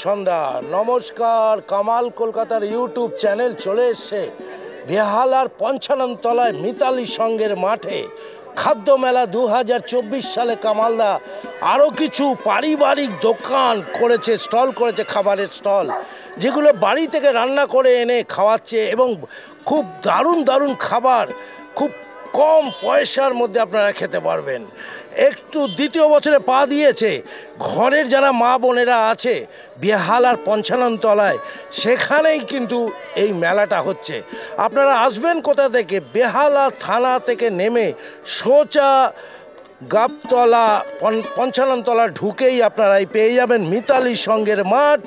সন্ধ্যা। নমস্কার, কামাল কলকাতার YouTube channel চলে এসছে বেহালার পঞ্চাননতলায় মিতালি সঙ্গের মাঠে খাদ্য মেলা 2024 সালে। কামালদা আরও কিছু পারিবারিক দোকান করেছে, স্টল করেছে, খাবারের স্টল, যেগুলো বাড়ি থেকে রান্না করে এনে খাওয়াচ্ছে এবং খুব দারুণ দারুণ খাবার খুব কম পয়সার মধ্যে আপনারা খেতে পারবেন। একটু দ্বিতীয় বছরে পা দিয়েছে। ঘরের যারা মা বোনেরা আছে বেহালার পঞ্চাননতলায়, সেখানেই কিন্তু এই মেলাটা হচ্ছে। আপনারা আসবেন কোথা থেকে? বেহালা থানা থেকে নেমে সোজা গাবতলা পঞ্চাননতলা ঢুকেই আপনারাই পেয়ে যাবেন মিতালি সঙ্গের মাঠ।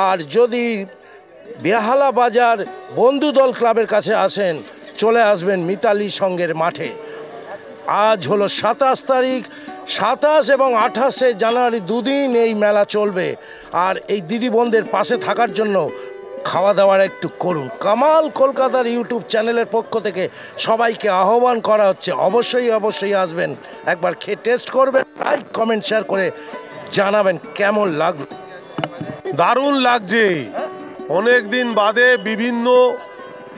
আর যদি বেহালা বাজার বন্ধুদল ক্লাবের কাছে আসেন, চলে আসবেন মিতালি সঙ্গের মাঠে। আজ হলো 27 তারিখ, 27 এবং 28 জানুয়ারি দুদিন এই মেলা চলবে। আর এই দিদি বোনদের পাশে থাকার জন্য খাওয়া দাওয়ার একটু করুন। কামাল কলকাতার ইউটিউব চ্যানেলের পক্ষ থেকে সবাইকে আহ্বান করা হচ্ছে, অবশ্যই আসবেন, একবার খেয়ে টেস্ট করবেন, লাইক কমেন্ট শেয়ার করে জানাবেন কেমন লাগলো। দারুণ লাগছে। অনেক দিন বাদে বিভিন্ন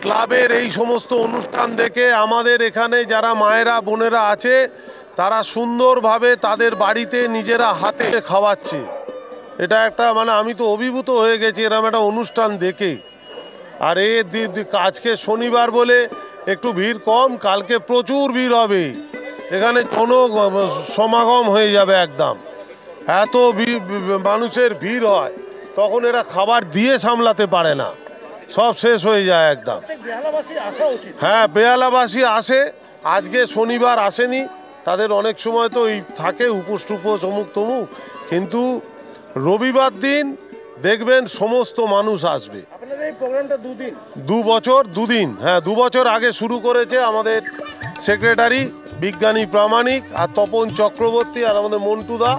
ক্লাবের এই সমস্ত অনুষ্ঠান দেখে আমাদের এখানে যারা মায়েরা বোনেরা আছে তারা সুন্দরভাবে তাদের বাড়িতে নিজেরা হাতে খাওয়াচ্ছে। এটা একটা আমি তো অভিভূত হয়ে গেছি এরকম একটা অনুষ্ঠান দেখে। আর আজকে শনিবার বলে একটু ভিড় কম, কালকে প্রচুর ভিড় হবে। এখানে সমাগম হয়ে যাবে একদম। এত মানুষের ভিড় হয়, তখন এরা খাবার দিয়ে সামলাতে পারে না, সব শেষ হয়ে যায় একদম। হ্যাঁ, বেহালাবাসী আসে। আজকে শনিবার আসেনি, তাদের অনেক সময় তো থাকে উপোস টুপোস অমুক তমুক, কিন্তু রবিবার দিন দেখবেন সমস্ত মানুষ আসবে। দুদিন হ্যাঁ, 2 বছর আগে শুরু করেছে আমাদের সেক্রেটারি বিজ্ঞানী প্রামাণিক আর তপন চক্রবর্তী আর আমাদের মন্টুদা,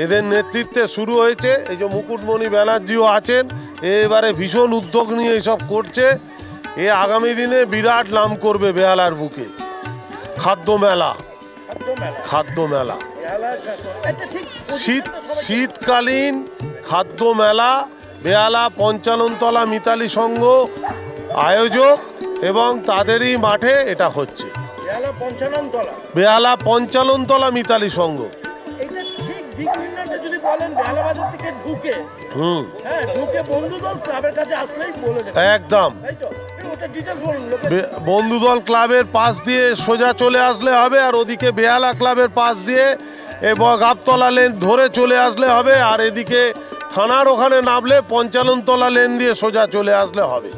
এদের নেতৃত্বে শুরু হয়েছে। এই যে মুকুটমণি ব্যানার্জিও আছেন, এবারে ভীষণ উদ্যোগ নিয়ে এইসব করছে। আগামী দিনে বিরাট নাম করবে বেহালার বুকে। খাদ্য মেলা শীতকালীন খাদ্য মেলা, বেহালা পঞ্চাননতলা মিতালি সংঘ আয়োজক এবং তাদেরই মাঠে এটা হচ্ছে। বেহালা পঞ্চাননতলা মিতালি সংঘ। একদম বন্ধুদল ক্লাবের পাশ দিয়ে সোজা চলে আসলে হবে, আর ওদিকে বেহালা ক্লাবের পাশ দিয়ে এবং গাবতলা লেন ধরে চলে আসলে হবে, আর এদিকে থানার ওখানে নামলে পঞ্চাননতলা লেন দিয়ে সোজা চলে আসলে হবে।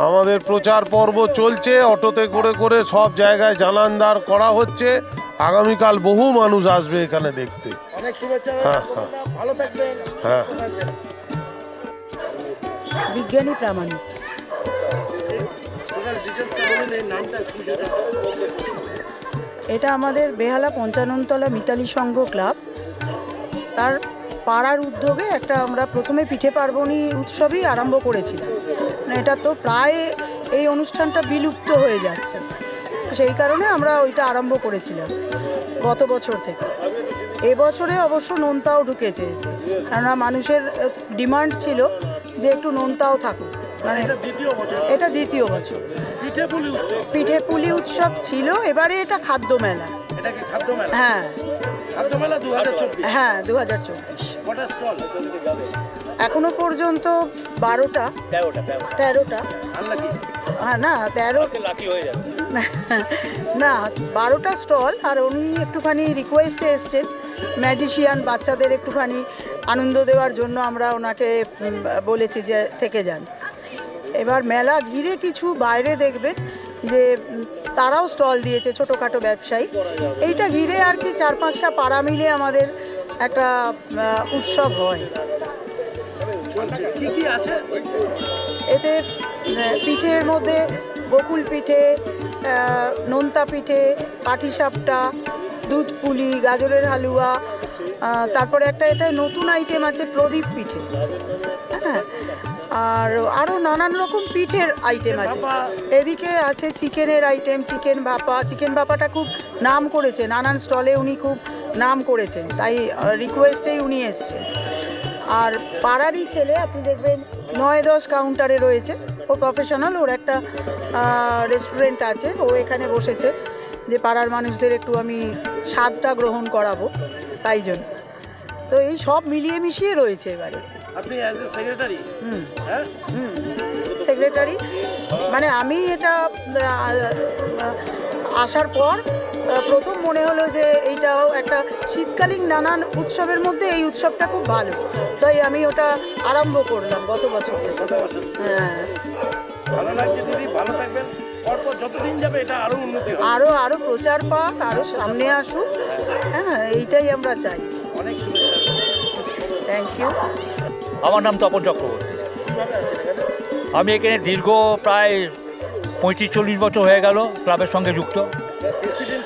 আমাদের প্রচার পর্ব চলছে, অটোতে করে করে সব জায়গায় জানানদার করা হচ্ছে। আগামীকাল বহু মানুষ আসবে এখানে দেখতে। হ্যাঁ, বিজ্ঞানী প্রামাণিক। এটা আমাদের বেহালা পঞ্চাননতলা মিতালি সংঘ ক্লাব, তার পাড়ার উদ্যোগে একটা আমরা প্রথমে পিঠে পার্বণী উৎসবই আরম্ভ করেছিলাম। এটা তো প্রায় এই অনুষ্ঠানটা বিলুপ্ত হয়ে যাচ্ছে, সেই কারণে আমরা ওইটা আরম্ভ করেছিলাম গত বছর থেকে। এবছরে অবশ্য নোনতাও ঢুকেছে, কেননা মানুষের ডিমান্ড ছিল যে একটু নোনতাও থাকুক। এটা দ্বিতীয় বছর। পিঠে পুলি উৎসব ছিল, এবারে এটা খাদ্য মেলা। হ্যাঁ, 2024। এখনো পর্যন্ত 12টা 13টা, হ্যাঁ না 12টা স্টল। আর উনি একটুখানি রিকোয়েস্টে এসছেন, ম্যাজিশিয়ান বাচ্চাদের একটুখানি আনন্দ দেওয়ার জন্য আমরা ওনাকে বলেছি যে থেকে যান। এবার মেলা ঘিরে কিছু বাইরে দেখবেন যে তারাও স্টল দিয়েছে, ছোটোখাটো ব্যবসায়ী। এইটা ঘিরে আর কি 4-5টা পাড়া মিলে আমাদের একটা উৎসব হয়। এতে পিঠের মধ্যে গোকুল পিঠে, নোনতা পিঠে, পাটিসাপটা, দুধ পুলি, গাজরের হালুয়া, তারপরে এটা নতুন আইটেম আছে প্রদীপ পিঠে। হ্যাঁ, আর আরও নানান রকম পিঠের আইটেম আছে। এদিকে আছে চিকেনের আইটেম, চিকেন ভাপাটা খুব নাম করেছে, নানান স্টলে উনি খুব নাম করেছেন, তাই রিকোয়েস্টেই উনি এসছেন। আর পাড়ারই ছেলে, আপনি দেখবেন 9-10 কাউন্টারে রয়েছে, ও প্রফেশনাল, ওর একটা রেস্টুরেন্ট আছে, ও এখানে বসেছে যে পাড়ার মানুষদের একটু আমি স্বাদটা গ্রহণ করাবো, তাই জন্য। তো এই সব মিলিয়ে মিশিয়ে রয়েছে এবারে। আপনি অ্যাজ এ সেক্রেটারি, হ্যাঁ, সেক্রেটারি মানে আমি এটা আসার পর প্রথম মনে হলো যে এইটাও একটা শীতকালীন নানান উৎসবের মধ্যে এই উৎসবটা খুব ভালো, তাই আমি ওটা আরম্ভ করলাম গত বছর থেকে। হ্যাঁ, ভালো লাগছে দিদি, ভালো থাকবেন। পরপর যতদিন যাবে এটা আরো উন্নতি হবে, আরো প্রচার পাক, আরো সামনে আসুক। হ্যাঁ, এইটাই আমরা চাই। অনেক শুভেচ্ছা। Thank you. আমার নাম তপন চক্রবর্তী। আমি এখানে দীর্ঘ প্রায় 35-40 বছর হয়ে গেল ক্লাবের সঙ্গে যুক্ত। প্রেসিডেন্ট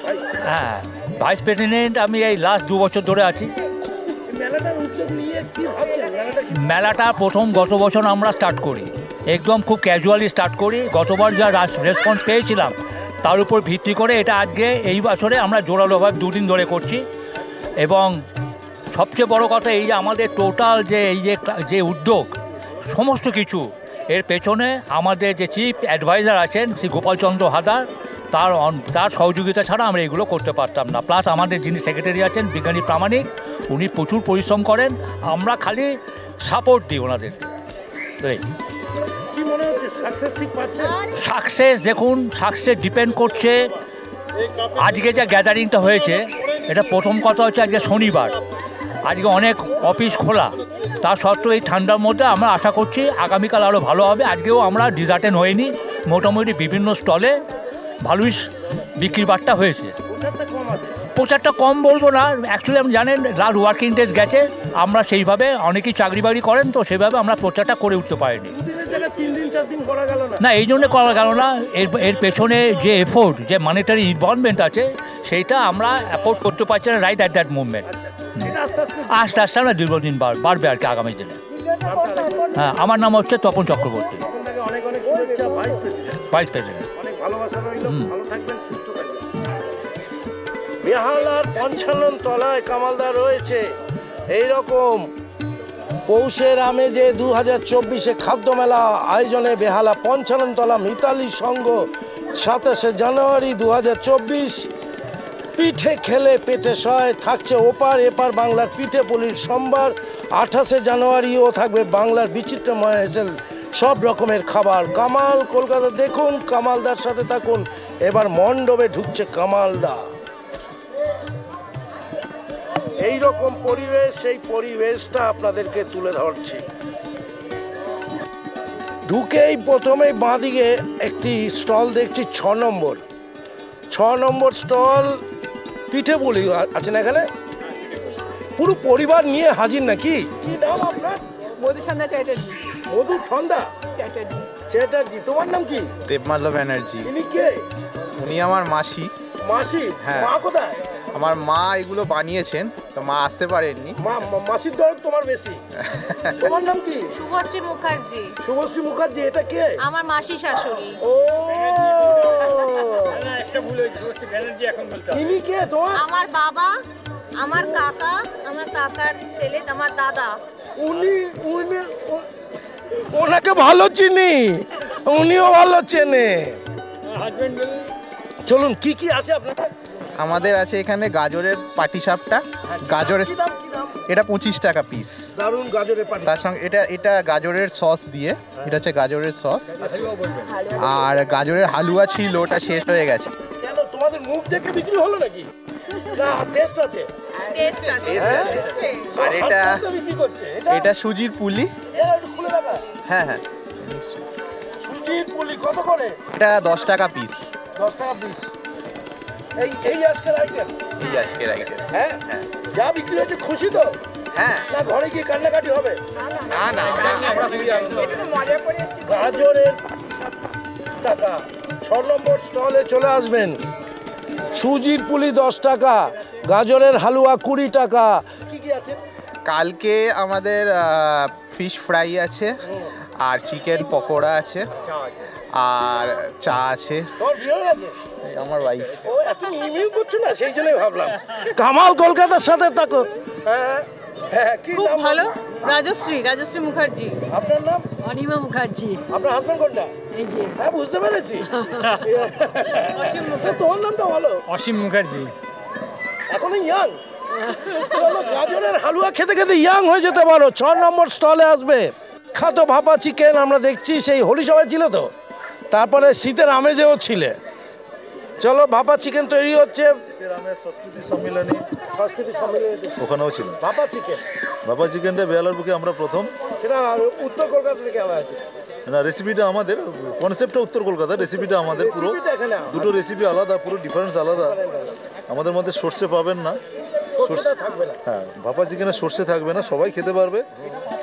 হ্যাঁ, ভাইস প্রেসিডেন্ট আমি এই লাস্ট 2 বছর ধরে আছি। মেলাটার উদ্যোগ নিয়ে কি ভাবছেন? মেলাটা প্রথম গত বছর আমরা স্টার্ট করি, একদম খুব ক্যাজুয়ালি স্টার্ট করি। গতবার যা রেসপন্স পেয়েছিলাম তার উপর ভিত্তি করে এটা আজকে এই বছরে আমরা জোরালোভাবে 2 দিন ধরে করছি। এবং সবচেয়ে বড় কথা এই যে আমাদের টোটাল যে উদ্যোগ সমস্ত কিছু এর পেছনে আমাদের যে চিফ অ্যাডভাইজার আছেন শ্রী গোপালচন্দ্র হাদার, তার সহযোগিতা ছাড়া আমরা এগুলো করতে পারতাম না। প্লাস আমাদের যিনি সেক্রেটারি আছেন বিজ্ঞানী প্রামাণিক, উনি প্রচুর পরিশ্রম করেন, আমরা খালি সাপোর্ট দিই ওনাদের। কি মনে হচ্ছে সাকসেস ঠিক পাচ্ছেন? সাকসেস দেখুন, সাকসেস ডিপেন্ড করছে আজকে যা গ্যাদারিংটা হয়েছে। এটা প্রথম কথা হচ্ছে আজকে শনিবার, আজকে অনেক অফিস খোলা, তা সত্ত্বেও এই ঠান্ডার মধ্যে আমরা আশা করছি আগামীকাল আরও ভালো হবে। আজকেও আমরা ডিজার্টেন হয়নি, মোটামুটি বিভিন্ন স্টলে ভালোই বিক্রির বাট্টা হয়েছে। প্রচারটা কম বলবো না, অ্যাকচুয়ালি আপনি জানেন লাস্ট ওয়ার্কিং ডেজ গেছে, আমরা সেইভাবে অনেকেই চাকরি বাকরি করেন, তো সেইভাবে আমরা প্রচারটা করে উঠতে পারিনি। না, এই জন্যে করা গেল না, এর পেছনে যে এফোর্ট, যে মানিটারি ইনভলভমেন্ট আছে, সেইটা আমরা অ্যাফোর্ড করতে পারছি না রাইট অ্যাট দ্যাট মুভমেন্ট। আস্তে আস্তে আমরা দীর্ঘদিন বাড়বে আর কি আগামী দিনে। হ্যাঁ, আমার নাম হচ্ছে তপন চক্রবর্তী, ভাইস প্রেসিডেন্ট। বেহালার 55 তলায় কামালদা রয়েছে। এইরকম পৌষের আমেজে 2024 খাদ্য মেলা আয়োজনে বেহালা 55 তলা মিতালি সংঘ 27 জানুয়ারি 2024। পিঠে খেলে পেটে সয় থাকছে ওপার এপার বাংলার পিঠে পুলির সম্ভার। 28 জানুয়ারিও থাকবে বাংলার বিচিত্রময় হেসেল সব রকমের খাবার। কামাল কলকাতা দেখুন, কামালদার সাথে থাকুন। এবার মণ্ডপে ঢুকছে কামালদা। এই রকম পরিবেশ, সেই পরিবেশটা আপনাদেরকে তুলে ধরছি। ঢুকেই প্রথমেই বাঁদিকে একটি স্টল দেখছি, 6 নম্বর স্টল পিঠে পুলি আছেন এখানে। পুরো পরিবার নিয়ে হাজির নাকি? কি নাম আপনার? মধুসন্ধ্যা চ্যাটার্জি। মধুসন্ধ্যা চ্যাটার্জি। তোমার নাম কি? দেবমাল্য ব্যানার্জি। ইনি কে? উনি আমার মাসি। মাসি? হ্যাঁ। মা কোথায়? আমার মা এগুলো বানিয়েছেন, তো মা আসতে পারেননি। মাসির দর তোমার বেশি। তোমার নাম কি? শুভশ্রী মুখার্জি। শুভশ্রী মুখার্জি। এটা কে? আমার মাসি শাশুড়ি। ও, একটা ভুল হয়েছে, শুভশ্রী ব্যানার্জি এখন বলতে হবে। ইনি কে তোমার? আমার বাবা, আমার কাকা, আমার কাকার ছেলে, আমার দাদা। ওনাকে ভালো চিনি, উনিও ভালো চেনে। চলুন, কি কি আছে আপনাদের? আমাদের আছে এখানে গাজরের পাটিসাপটা। গাজরের কি দাম? এটা 25 টাকা পিস। দারুন গাজরের পাটি। তার সঙ্গে এটা গাজরের সস দিয়ে, এটা হচ্ছে গাজরের সস। আর গাজরের হালুয়া ছিল, ওটা শেষ হয়ে গেছে। কেন, তোমাদের মুখ দেখে বিক্রি হলো নাকি? না, টেস্ট আছে। টেস্ট আছে। আর এটা বিক্রি করছে। এটা সুজির পুলি। খুলে দেখা। হ্যাঁ হ্যাঁ, সুজির পুলি কত করে? এটা 10 টাকা পিস। 10 টাকা পিস। এই আজকের আইটেম। এই আজকের আইটেম। হ্যাঁ, যা বিক্রি হচ্ছে খুশি তো? হ্যাঁ। না ঘরে গিয়ে কান্নাকাটি হবে? না না, আমরা খুবই আনন্দিত। গাজরের টাকা। 6 নম্বর স্টলে চলে আসবেন। সুজির পুলি 10 টাকা, গাজরের হালুয়া 20 টাকা। কি কি আছে? কালকে আমাদের ফিশ ফ্রাই আছে, আর চিকেন পকোড়া আছে, আর চা আছে। তোর বিয়ে হয়ে গেছে? এই আমার ওয়াইফ। ও, এত ইমেল করছো না, সেই জন্যই ভাবলাম। কামাল কলকাতার সাথে থাকো। হ্যাঁ, হ্যাঁ, কি খুব নাম ভালো। বলুন? রাজশ্রী মুখার্জি। আপনার নাম? অনিমা মুখার্জি। আপনার হাজবেন্ড কোনটা? এই যে হ্যাঁ, বুঝতে পেরেছি। তোমার নামটা ভালো। অসীম মুখার্জি। এখনো ইয়াং। চলো, গাজরের হালুয়া খেতে খেতে ইয়াং হয়ে যেতে পারো। 6 নম্বর স্টলে আসবে খাদ্য ভাপা চিকেন। আমরা দেখছি সেই হোলি সবাই ছিল তো, তারপরে শীতের আমেজেও ছিলে। চলো, ভাপা চিকেন তৈরি হচ্ছে। সংস্কৃতি সম্মেলনী সংস্কৃতি সম্মেলনে ওখানেও ছিল ভাপা চিকেন। বাবা চিকেনটা বেহালার বুকে আমরা প্রথম। সেটা উত্তর কলকাতা থেকে আনা আছে। না, রেসিপিটা আমাদের, কনসেপ্টটা উত্তর কলকাতা, রেসিপিটা আমাদের। পুরো রেসিপিটা এখানে দুটো রেসিপি আলাদা, পুরো ডিফারেন্স আলাদা। আমাদের মধ্যে সর্ষে পাবেন না, সরষেটা থাকবে না। হ্যাঁ, ভাপা চিকেনে সর্ষে থাকবে না, সবাই খেতে পারবে।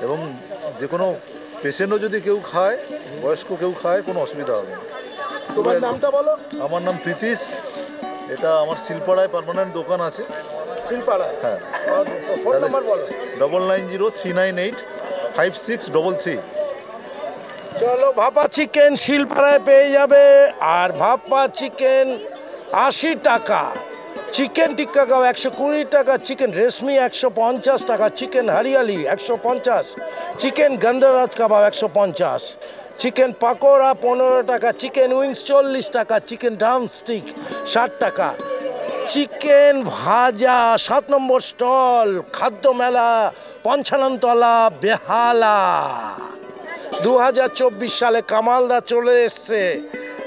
এবং যে কোনো পেশেন্টও যদি কেউ খায়, বয়স্ক কেউ খায়, কোনো অসুবিধা হবে না। তোমার নামটা বলো। আমার নাম প্রীতিশ। এটা আমার শিলপাড়ায় পার্মানেন্ট দোকান আছে। শিলপাড়া। হ্যাঁ, ফোন নাম্বার বলো। 9903985633। চলো, ভাপা চিকেন শিলপাড়ায় পেয়ে যাবে। আর ভাপা চিকেন 80 টাকা, চিকেন টিক্কা কাবাব 120 টাকা, চিকেন রেশমি 150 টাকা, চিকেন হরিয়ালি 150, চিকেন গন্ধরাজ কাবাব 150, চিকেন পাকোড়া 15 টাকা, চিকেন উইংস 40 টাকা, চিকেন ড্রামস্টিক 60 টাকা, চিকেন ভাজা 7 নম্বর স্টল খাদ্য মেলা পঞ্চাননতলা বেহালা। 2024 সালে কামালদা চলে এসছে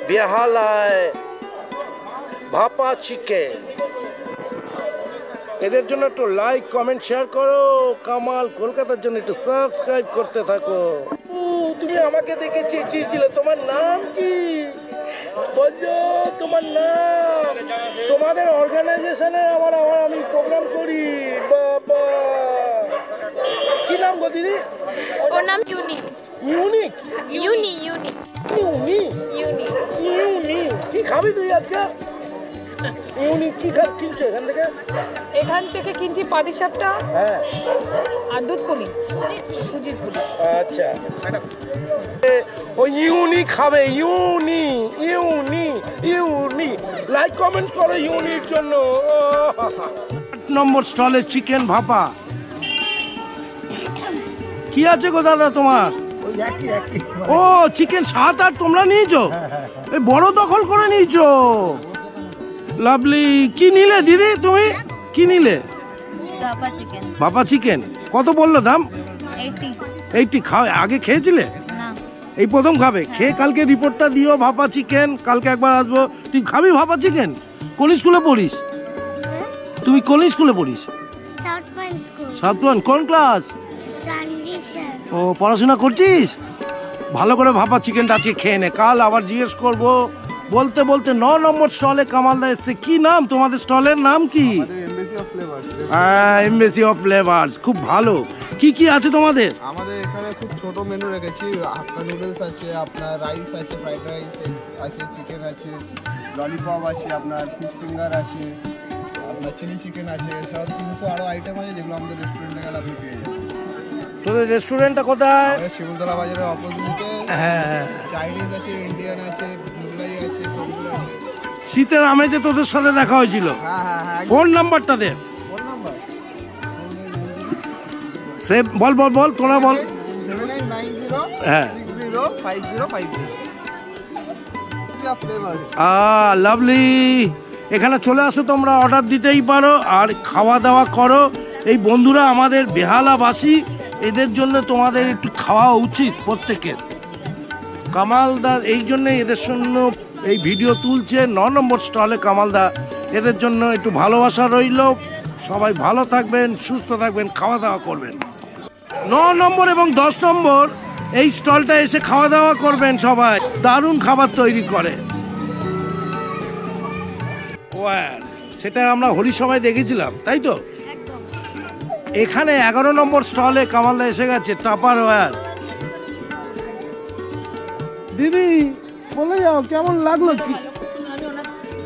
বেহালায় ভাপা চিকেন। এদের জন্য একটু লাইক কমেন্ট শেয়ার করো। কামাল কলকাতার জন্য একটু সাবস্ক্রাইব করতে থাকো। তুমি আমাকে দেখে চেয়েছিলে, তোমার নাম কি বলছো? তোমার নাম? তোমাদের অর্গানাইজেশনে আমি প্রোগ্রাম করি। বাবা, কি নাম গো দিদি? ওর নাম ইউনি। ইউনিক? ইউনি ইউনি ইউনি? ইউনি। ইউনি কি খাবি তুই আজকে? ইউনিক কি কিনছো এখান থেকে? এখান থেকে কিনছি পাটিসাপটা হ্যাঁ, আর দুধ পুলি, সুজির পুলি। আচ্ছা, ও ইউনি খাবে। ইউনি ইউনি ইউনি লাইক কমেন্ট করো ইউনির জন্য। 8 নম্বর স্টলে চিকেন ভাপা। কি আছে গো দাদা তোমার? ও, চিকেন 7 আর তোমরা নিয়েছো? এই বড় দখল করে নিয়েছো। লাভলি। কি নিলে দিদি তুমি? কি নিলে? ভাপা চিকেন। কত বললো দাম? 80। খাও, আগে খেয়েছিলে? এই প্রথম খাবে? খেয়ে কালকে রিপোর্টটা দিও। ভাপা চিকেন কালকে একবার আসবো। তুই খাবি ভাপা চিকেন? কোন স্কুলে পড়িস তুমি? কোন স্কুলে পড়িস? South point. কোন ক্লাস? ও, পড়াশোনা করছিস? ভালো করে ভাপা চিকেনটা আজকে খেয়ে নে, কাল আবার জিজ্ঞেস করবো। বলতে বলতে 9 নম্বর স্টলে কামালদা এসছে। কি নাম তোমাদের স্টলের নাম? কি? Embassy of flavours. খুব ভালো। কি কি আছে তোমাদের? আমাদের এখানে খুব ছোট মেনু রেখেছি। হাক্কা নুডলস আছে, আপনার রাইস আছে, ফ্রাইড রাইস আছে, চিকেন আছে, ললিপপ আছে, আপনার ফিশ ফিঙ্গার আছে, আপনার চিলি চিকেন আছে, সব 300 আরও আইটেম আছে যেগুলো আমাদের রেস্টুরেন্টে গেলে আপনি পেয়ে যাবেন। তোদের রেস্টুরেন্টটা কোথায়? শিমুলতলা বাজারের অপোজিটে। হ্যাঁ, চাইনিজ আছে, ইন্ডিয়ান আছে, মুগলাই আছে, তন্দুর আছে। শীতের আমেজে তোদের সাথে দেখা হয়েছিল। হ্যাঁ। ফোন নাম্বারটা দে। ফোন নাম্বার বল বল বল, তোরা বল। 7990 হ্যাঁ, 605050। লাভলি। এখানে চলে আসো, তোমরা অর্ডার দিতেই পারো আর খাওয়া দাওয়া করো। এই বন্ধুরা আমাদের বেহালাবাসী, এদের জন্য তোমাদের একটু খাওয়া উচিত প্রত্যেকের। কামালদা এই জন্যে এদের জন্য এই ভিডিও তুলছে। 9 নম্বর স্টলে কামালদা, এদের জন্য একটু ভালোবাসা রইল। সবাই ভালো থাকবেন, সুস্থ থাকবেন, খাওয়া দাওয়া করবেন। 9 নম্বর এবং 10 নম্বর এই স্টলটা এসে খাওয়া দাওয়া করবেন সবাই। দারুণ খাবার তৈরি করে। সেটা আমরা হোলি সবাই দেখেছিলাম, তাই তো? এখানে 11 নম্বর স্টলে কামালদা এসে গেছে। টাপার ওয়ার। দিদি বলে যাও, কেমন লাগলো? কি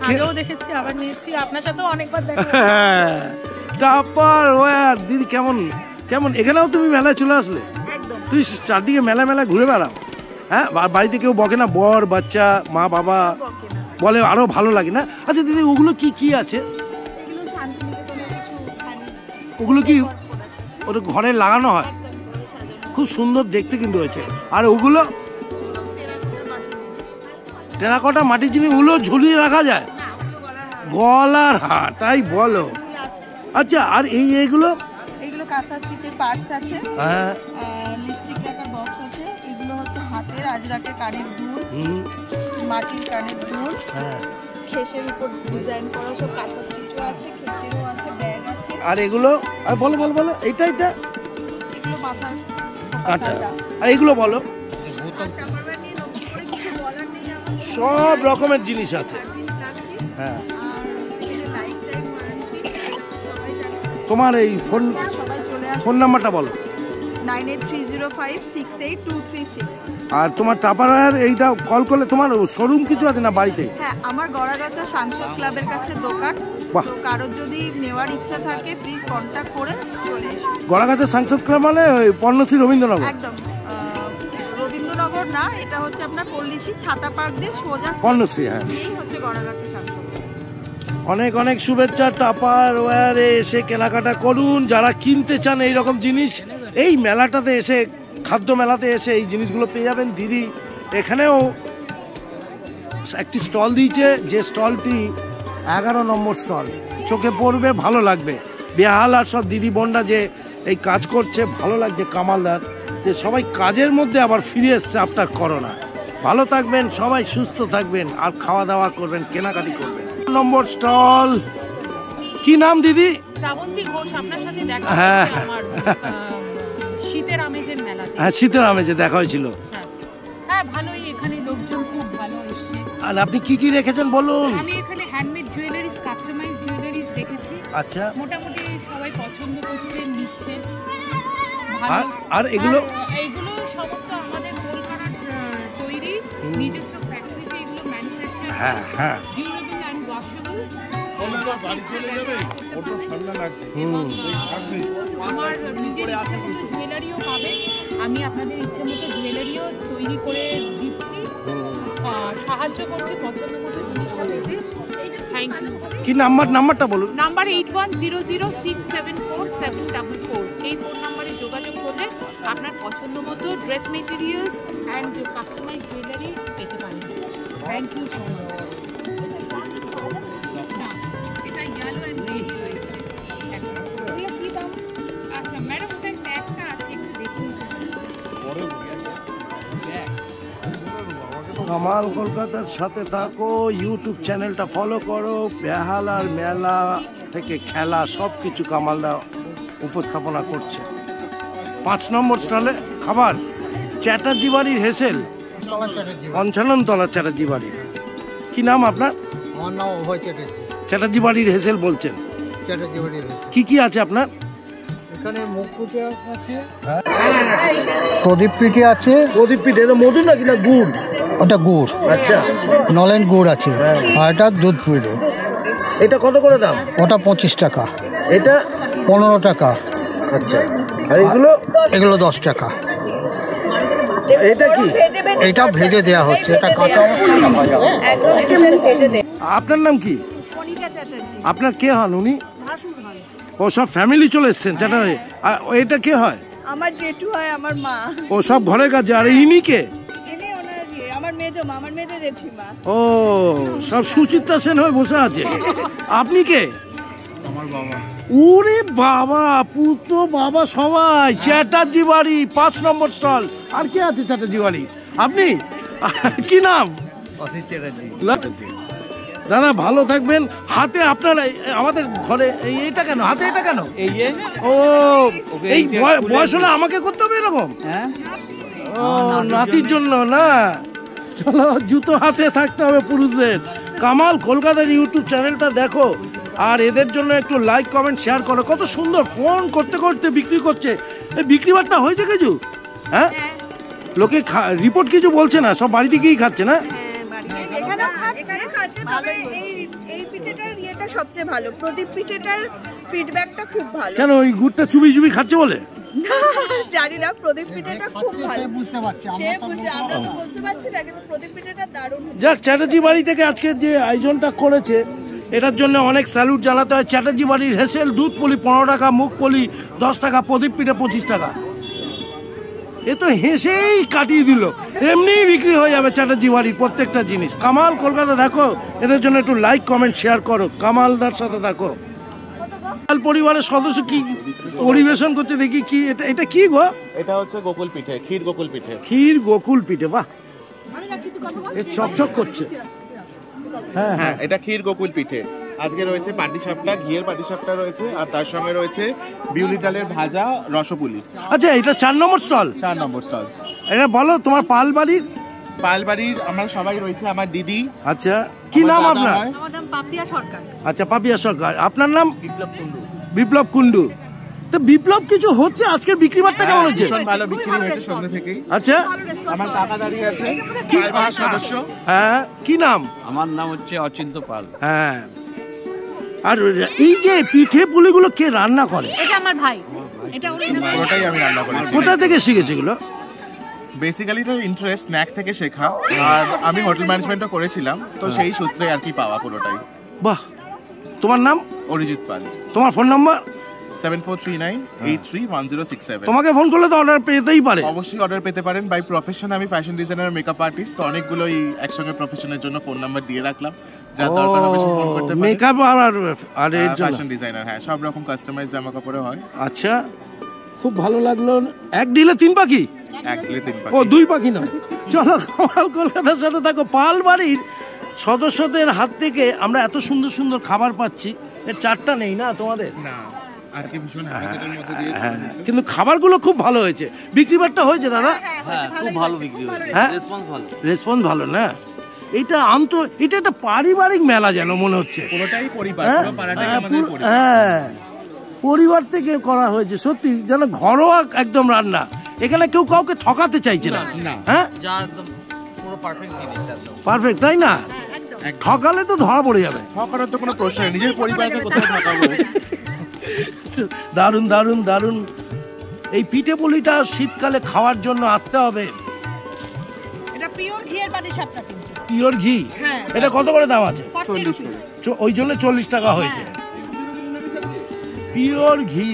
আগেও দেখেছি, আবার নিয়েছি, আপনার সাথেও অনেকবার দেখা। টাপার ওয়ার। দিদি কেমন কেমন? এখানেও তুমি মেলায় চলে আসলে? তুই চারদিকে মেলা মেলা ঘুরে বেড়াও? হ্যাঁ, বাড়িতে কেউ বকে না? বর বাচ্চা মা বাবা বলে আরো ভালো লাগে না? আচ্ছা দিদি, ওগুলো কি কি আছে? ওগুলো কি? ওটা ঘরে লাগানো হয়, খুব সুন্দর দেখতে কিন্তু হয়েছে। আর ওগুলো টেরাকোটা মাটির জিনিসগুলো ঝুলিয়ে রাখা যায়, গলার হার, তাই বলো? আচ্ছা, আর এইগুলো এগুলো কাঁথা স্টিচের পার্টস আছে, হ্যাঁ, লিপস্টিক রাখার বক্স আছে। এগুলো হচ্ছে হাতের আজরাকের কানের দুল, মাটির কানের দুল, হ্যাঁ, খেসের উপর ডিজাইন করা সব কাঁথা স্টিচও আছে, খেসেরও আছে, ব্যাগ আছে। আর এগুলো আর বলো বলো বলো, এইটা এগুলো মাথার কাঁটা। আর এগুলো বলো, সব রকমের জিনিস আছে। হ্যাঁ, তোমার এই ফোন নাম্বারটা বলো। 9830568236। আর তোমার টাপারওয়্যার এইটা কল করলে তোমার শোরুম কিছু আছে না বাড়িতে? হ্যাঁ, আমার গড়াগাছা সাংসদ ক্লাবের কাছে দোকান। বাহ। তো কারোর যদি নেওয়ার ইচ্ছা থাকে প্লিজ কন্ট্যাক্ট করে চলে এসো। গড়াগাছা সাংসদ ক্লাব মানে ওই পর্ণশ্রী রবীন্দ্রনগর? একদম রবীন্দ্রনগর না, এটা হচ্ছে আপনার পল্লিশি ছাতা পার্ক দিয়ে সোজা পর্ণশ্রী, হ্যাঁ, এই হচ্ছে গড়াগাছা সাংসদ। অনেক অনেক শুভেচ্ছা। টাপারওয়্যারে এসে কেনাকাটা করুন যারা কিনতে চান এই রকম জিনিস। এই মেলাটাতে এসে, খাদ্য মেলাতে এসে এই জিনিসগুলো পেয়ে যাবেন। দিদি এখানেও একটি স্টল দিয়েছে, যে স্টলটি 11 নম্বর স্টল, চোখে পড়বে, ভালো লাগবে। বেহালার সব দিদি বোনরা যে এই কাজ করছে, ভালো লাগছে। কামালদার যে সবাই কাজের মধ্যে আবার ফিরে এসছে আফটার করোনা। ভালো থাকবেন সবাই, সুস্থ থাকবেন, আর খাওয়া দাওয়া করবেন, কেনাকাটি করবেন। নম্বর স্টল, কি নাম দিদি? শ্রাবন্তী ঘোষ, আপনার সাথে দেখা হ্যাঁ, হয়েছে আমার শীতের আমেজের মেলাতে। হ্যাঁ, শীতের আমেজে দেখা হয়েছিল। হ্যাঁ, ভালোই, এখানে লোকজন খুব ভালো এসেছে। আর আপনি কি কি রেখেছেন বলুন? আমি এখানে হ্যান্ডমেড জুয়েলারিজ, কাস্টমাইজ জুয়েলারিজ রেখেছি। আচ্ছা, মোটামুটি সবাই পছন্দ করছে, নিচ্ছে। আর এগুলো এইগুলো সমস্ত আমাদের কলকাতার তৈরি, নিজস্ব ফ্যাক্টরিতে এগুলো ম্যানুফ্যাকচার। হ্যাঁ, হ্যাঁ, ডিউরেবল অ্যান্ড ওয়াশেবল। আমার নিজের ইচ্ছে মতো জুয়েলারিও পাবে, আমি আপনাদের ইচ্ছে মতো জুয়েলারিও তৈরি করে দিচ্ছি, সাহায্য করছি পছন্দ মতো জিনিসটা পেতে। Thank you. কি নাম্বারটা বলুন। নাম্বার 8100674744। এই ফোন নাম্বারে যোগাযোগ করলে আপনার পছন্দ মতো dress materials and customise jewellery পেতে পারেন। Thank you so much. এটা ইয়েলো অ্যান্ড রেড রয়েছে। কি দাম? আচ্ছা ম্যাডাম, ওটার ট্যাগটা আছে, একটু দেখুন। কামাল কলকাতার সাথে থাকো, ইউটিউব চ্যানেলটা ফলো করো। বেহালার মেলা থেকে খেলা সব কিছু কামালদা উপস্থাপনা করছে। 5 নম্বর স্টলে খাবার, চ্যাটার্জি বাড়ির হেসেল, পঞ্চাননতলা চ্যাটার্জি বাড়ি। কি নাম আপনার? আমার নাম অভয় চ্যাটার্জি। চ্যাটার্জি বাড়ির হেসেল বলছেন। চ্যাটার্জি বাড়ির কি কি আছে আপনার এখানে? মুখ পিঠে আছে, প্রদীপ পিঠে আছে। প্রদীপ পিঠে এটা মধু নাকি না গুড়? ওটা গুড়। আচ্ছা, নলেন গুড় আছে। আর এটা দুধ পিঠে। এটা কত করে দাম? ওটা 25 টাকা। এটা 15 টাকা। আচ্ছা, আর এগুলো 10 টাকা। এটা কি? এটা ভেজে দেওয়া হচ্ছে, এটা কাঁচা ভাজা। আপনার নাম কি? আপনার কে হন উনি? ও সব ফ্যামিলি চলে এসছেন চ্যাটার্জি। আর এটা কে হয়? আমার জেঠু হয়, আমার মা। ও সব ঘরের কাছে। আর ইনি কে? ইনি আমার মেজো মা, আমার মেজো জেঠিমা। ও সব সুচিত্রা সেন হয়ে বসে আছে। আপনি কে? আমার বাবা। ওরে বাবা, পুত্র বাবা সবাই। চ্যাটার্জি বাড়ি 5 নম্বর স্টল। আর কে আছে চ্যাটার্জি বাড়ি? আপনি? কি নাম? অসিত চ্যাটার্জি। দাদা ভালো থাকবেন। হাতে আপনার আমাদের ঘরে এইটা কেন? হাতে এটা কেন? ও এই বয়স হলে আমাকে করতে হবে এরকম? ও নাতির জন্য না? চলো, জুতো হাতে থাকতে হবে পুরুষদের। কামাল কলকাতার ইউটিউব চ্যানেলটা দেখো, আর এদের জন্য একটু লাইক কমেন্ট শেয়ার করো। কত সুন্দর ফোন করতে করতে বিক্রি করছে। এই বিক্রি বাট্টা হয়েছে কিছু? হ্যাঁ, লোকে রিপোর্ট কিছু বলছে না, সব বাড়িতে গিয়েই খাচ্ছে না? এই পিঠেটার ইয়েটা সবচেয়ে ভালো, প্রদীপ পিঠেটার ফিডব্যাকটা খুব ভালো। কেন ওই গুড়টা চুবি চুবি খাচ্ছে বলে? জানি না, প্রদীপ পিঠেটা খুব ভালো। বুঝতে পারছি, আমরা তো বলতে পারছি না, কিন্তু প্রদীপ পিঠেটা দারুণ। যাক, চ্যাটার্জি বাড়ি থেকে আজকের যে আয়োজনটা করেছে এটার জন্য অনেক স্যালুট জানাতে হয়। চ্যাটার্জি বাড়ির হেসেল দুধ পলি 15 টাকা, মুখ পলি 10 টাকা, প্রদীপ পিঠে 25 টাকা। এ তো হেসেই কাটিয়ে দিল, এমনি বিক্রি হয়ে যাবে চ্যাটার্জি বাড়ির প্রত্যেকটা জিনিস। কামাল কলকাতা দেখো, এদের জন্য একটু লাইক কমেন্ট শেয়ার করো, কামালদার সাথে দেখো। পরিবারের সদস্য কি পরিবেশন করছে দেখি, কি এটা, এটা কি গো? এটা হচ্ছে গোকুল পিঠে, ক্ষীর গোকুল পিঠে। ক্ষীর গোকুল পিঠে, বাহ, এ চকচক করছে। হ্যাঁ হ্যাঁ, এটা ক্ষীর গোকুল পিঠে। আজকে রয়েছে পাটিসাপটা, ঘিয়ের পাটিসাপটা রয়েছে, আর তার সঙ্গে রয়েছে বিউলি ডালের ভাজা, রসপুলি। আচ্ছা, এটা 4 নম্বর স্টল? 4 নম্বর স্টল। এটা বলো তোমার পালবাড়ির? পালবাড়ির আমরা সবাই রয়েছে, আমার দিদি। আচ্ছা, কি নাম আপনার? আমার নাম পাপিয়া সরকার। আচ্ছা, পাপিয়া সরকার। আপনার নাম? বিপ্লব কুন্ডু। বিপ্লব কুন্ডু। তো বিপ্লব, কিছু হচ্ছে আজকের বিক্রি বাট্টা কেমন হচ্ছে? ভীষণ ভালো বিক্রি হয়েছে সন্ধ্যা থেকেই। আচ্ছা, আমার কাকা দাঁড়িয়ে আছে, কি সদস্য। হ্যাঁ, কি নাম? আমার নাম হচ্ছে অচিন্ত পাল। হ্যাঁ, আর এই যে পিঠে পুলিগুলো কে রান্না করে? এটা আমার ভাই, এটা পুরোটাই আমি রান্না করেছি। কোথা থেকে শিখেছে এগুলো? বেসিক্যালি এটা ইন্টারেস্ট, স্ন্যাক থেকে শেখা, আর আমি হোটেল ম্যানেজমেন্টও করেছিলাম, তো সেই সূত্রে আর কি পাওয়া পুরোটাই। বাহ, তোমার নাম? অরিজিৎ পাল। তোমার ফোন নাম্বার? 7439831067। তোমাকে ফোন করলে তো অর্ডার পেতেই পারে। অবশ্যই অর্ডার পেতে পারেন। বাই প্রফেশন আমি ফ্যাশন ডিজাইনার, মেকআপ আর্টিস্ট, তো অনেকগুলোই একসঙ্গে প্রফেশনের জন্য ফোন নাম্বার দিয়ে রাখলাম, যা দরকার হবে সে ফোন করতে পারেন। মেকআপ আর এর জন্য ফ্যাশন ডিজাইনার, হ্যাঁ, সব রকম কাস্টমাইজ জামা কাপড়ে হয়। আচ্ছা, খুব ভালো লাগলো। এক ডিলে 3 পাখি? এক ডিলে 3 পাখি। ও, 2 পাখি নয়। চলো, কামাল কলকাতার সাথে থাকো। পাল বাড়ির সদস্যদের হাত থেকে আমরা এত সুন্দর সুন্দর খাবার পাচ্ছি, এর চারটা নেই না তোমাদের? না, আজকে ভীষণ হ্যাপের মধ্যে দিয়ে। কিন্তু খাবারগুলো খুব ভালো হয়েছে। বিক্রি বাট্টা হয়েছে দাদা? হ্যাঁ, খুব ভালো বিক্রি হয়েছে, হ্যাঁ, রেসপন্স ভালো। রেসপন্স ভালো না? এটা এটা একটা পারিবারিক মেলা যেন মনে হচ্ছে। পুরোটাই পরিবার, হ্যাঁ, পুরো পাড়াটাই আমাদের পরিবার। হ্যাঁ, পরিবার থেকে করা হয়েছে, সত্যি যেন ঘরোয়া একদম রান্না। এখানে কেউ কাউকে ঠকাতে চাইছে না। হ্যাঁ, যা একদম পুরো পারফেক্ট জিনিস, একদম পারফেক্ট, তাই না? ঠকালে তো ধরা পড়ে যাবে। ঠকানোর তো কোনো প্রশ্ন নেই, নিজের পরিবারকে কোথায় ঠকাবো। দারুণ দারুণ দারুণ। এই পিঠে পুলিটা শীতকালে খাওয়ার জন্য আসতে হবে। এটা পিওর ঘিয়ের পাটিসাপটা কিন্তু। পিওর ঘি? হ্যাঁ। এটা কত করে দাম আছে? 40 করে। ওই জন্য 40 টাকা হয়েছে। পিওর ঘি।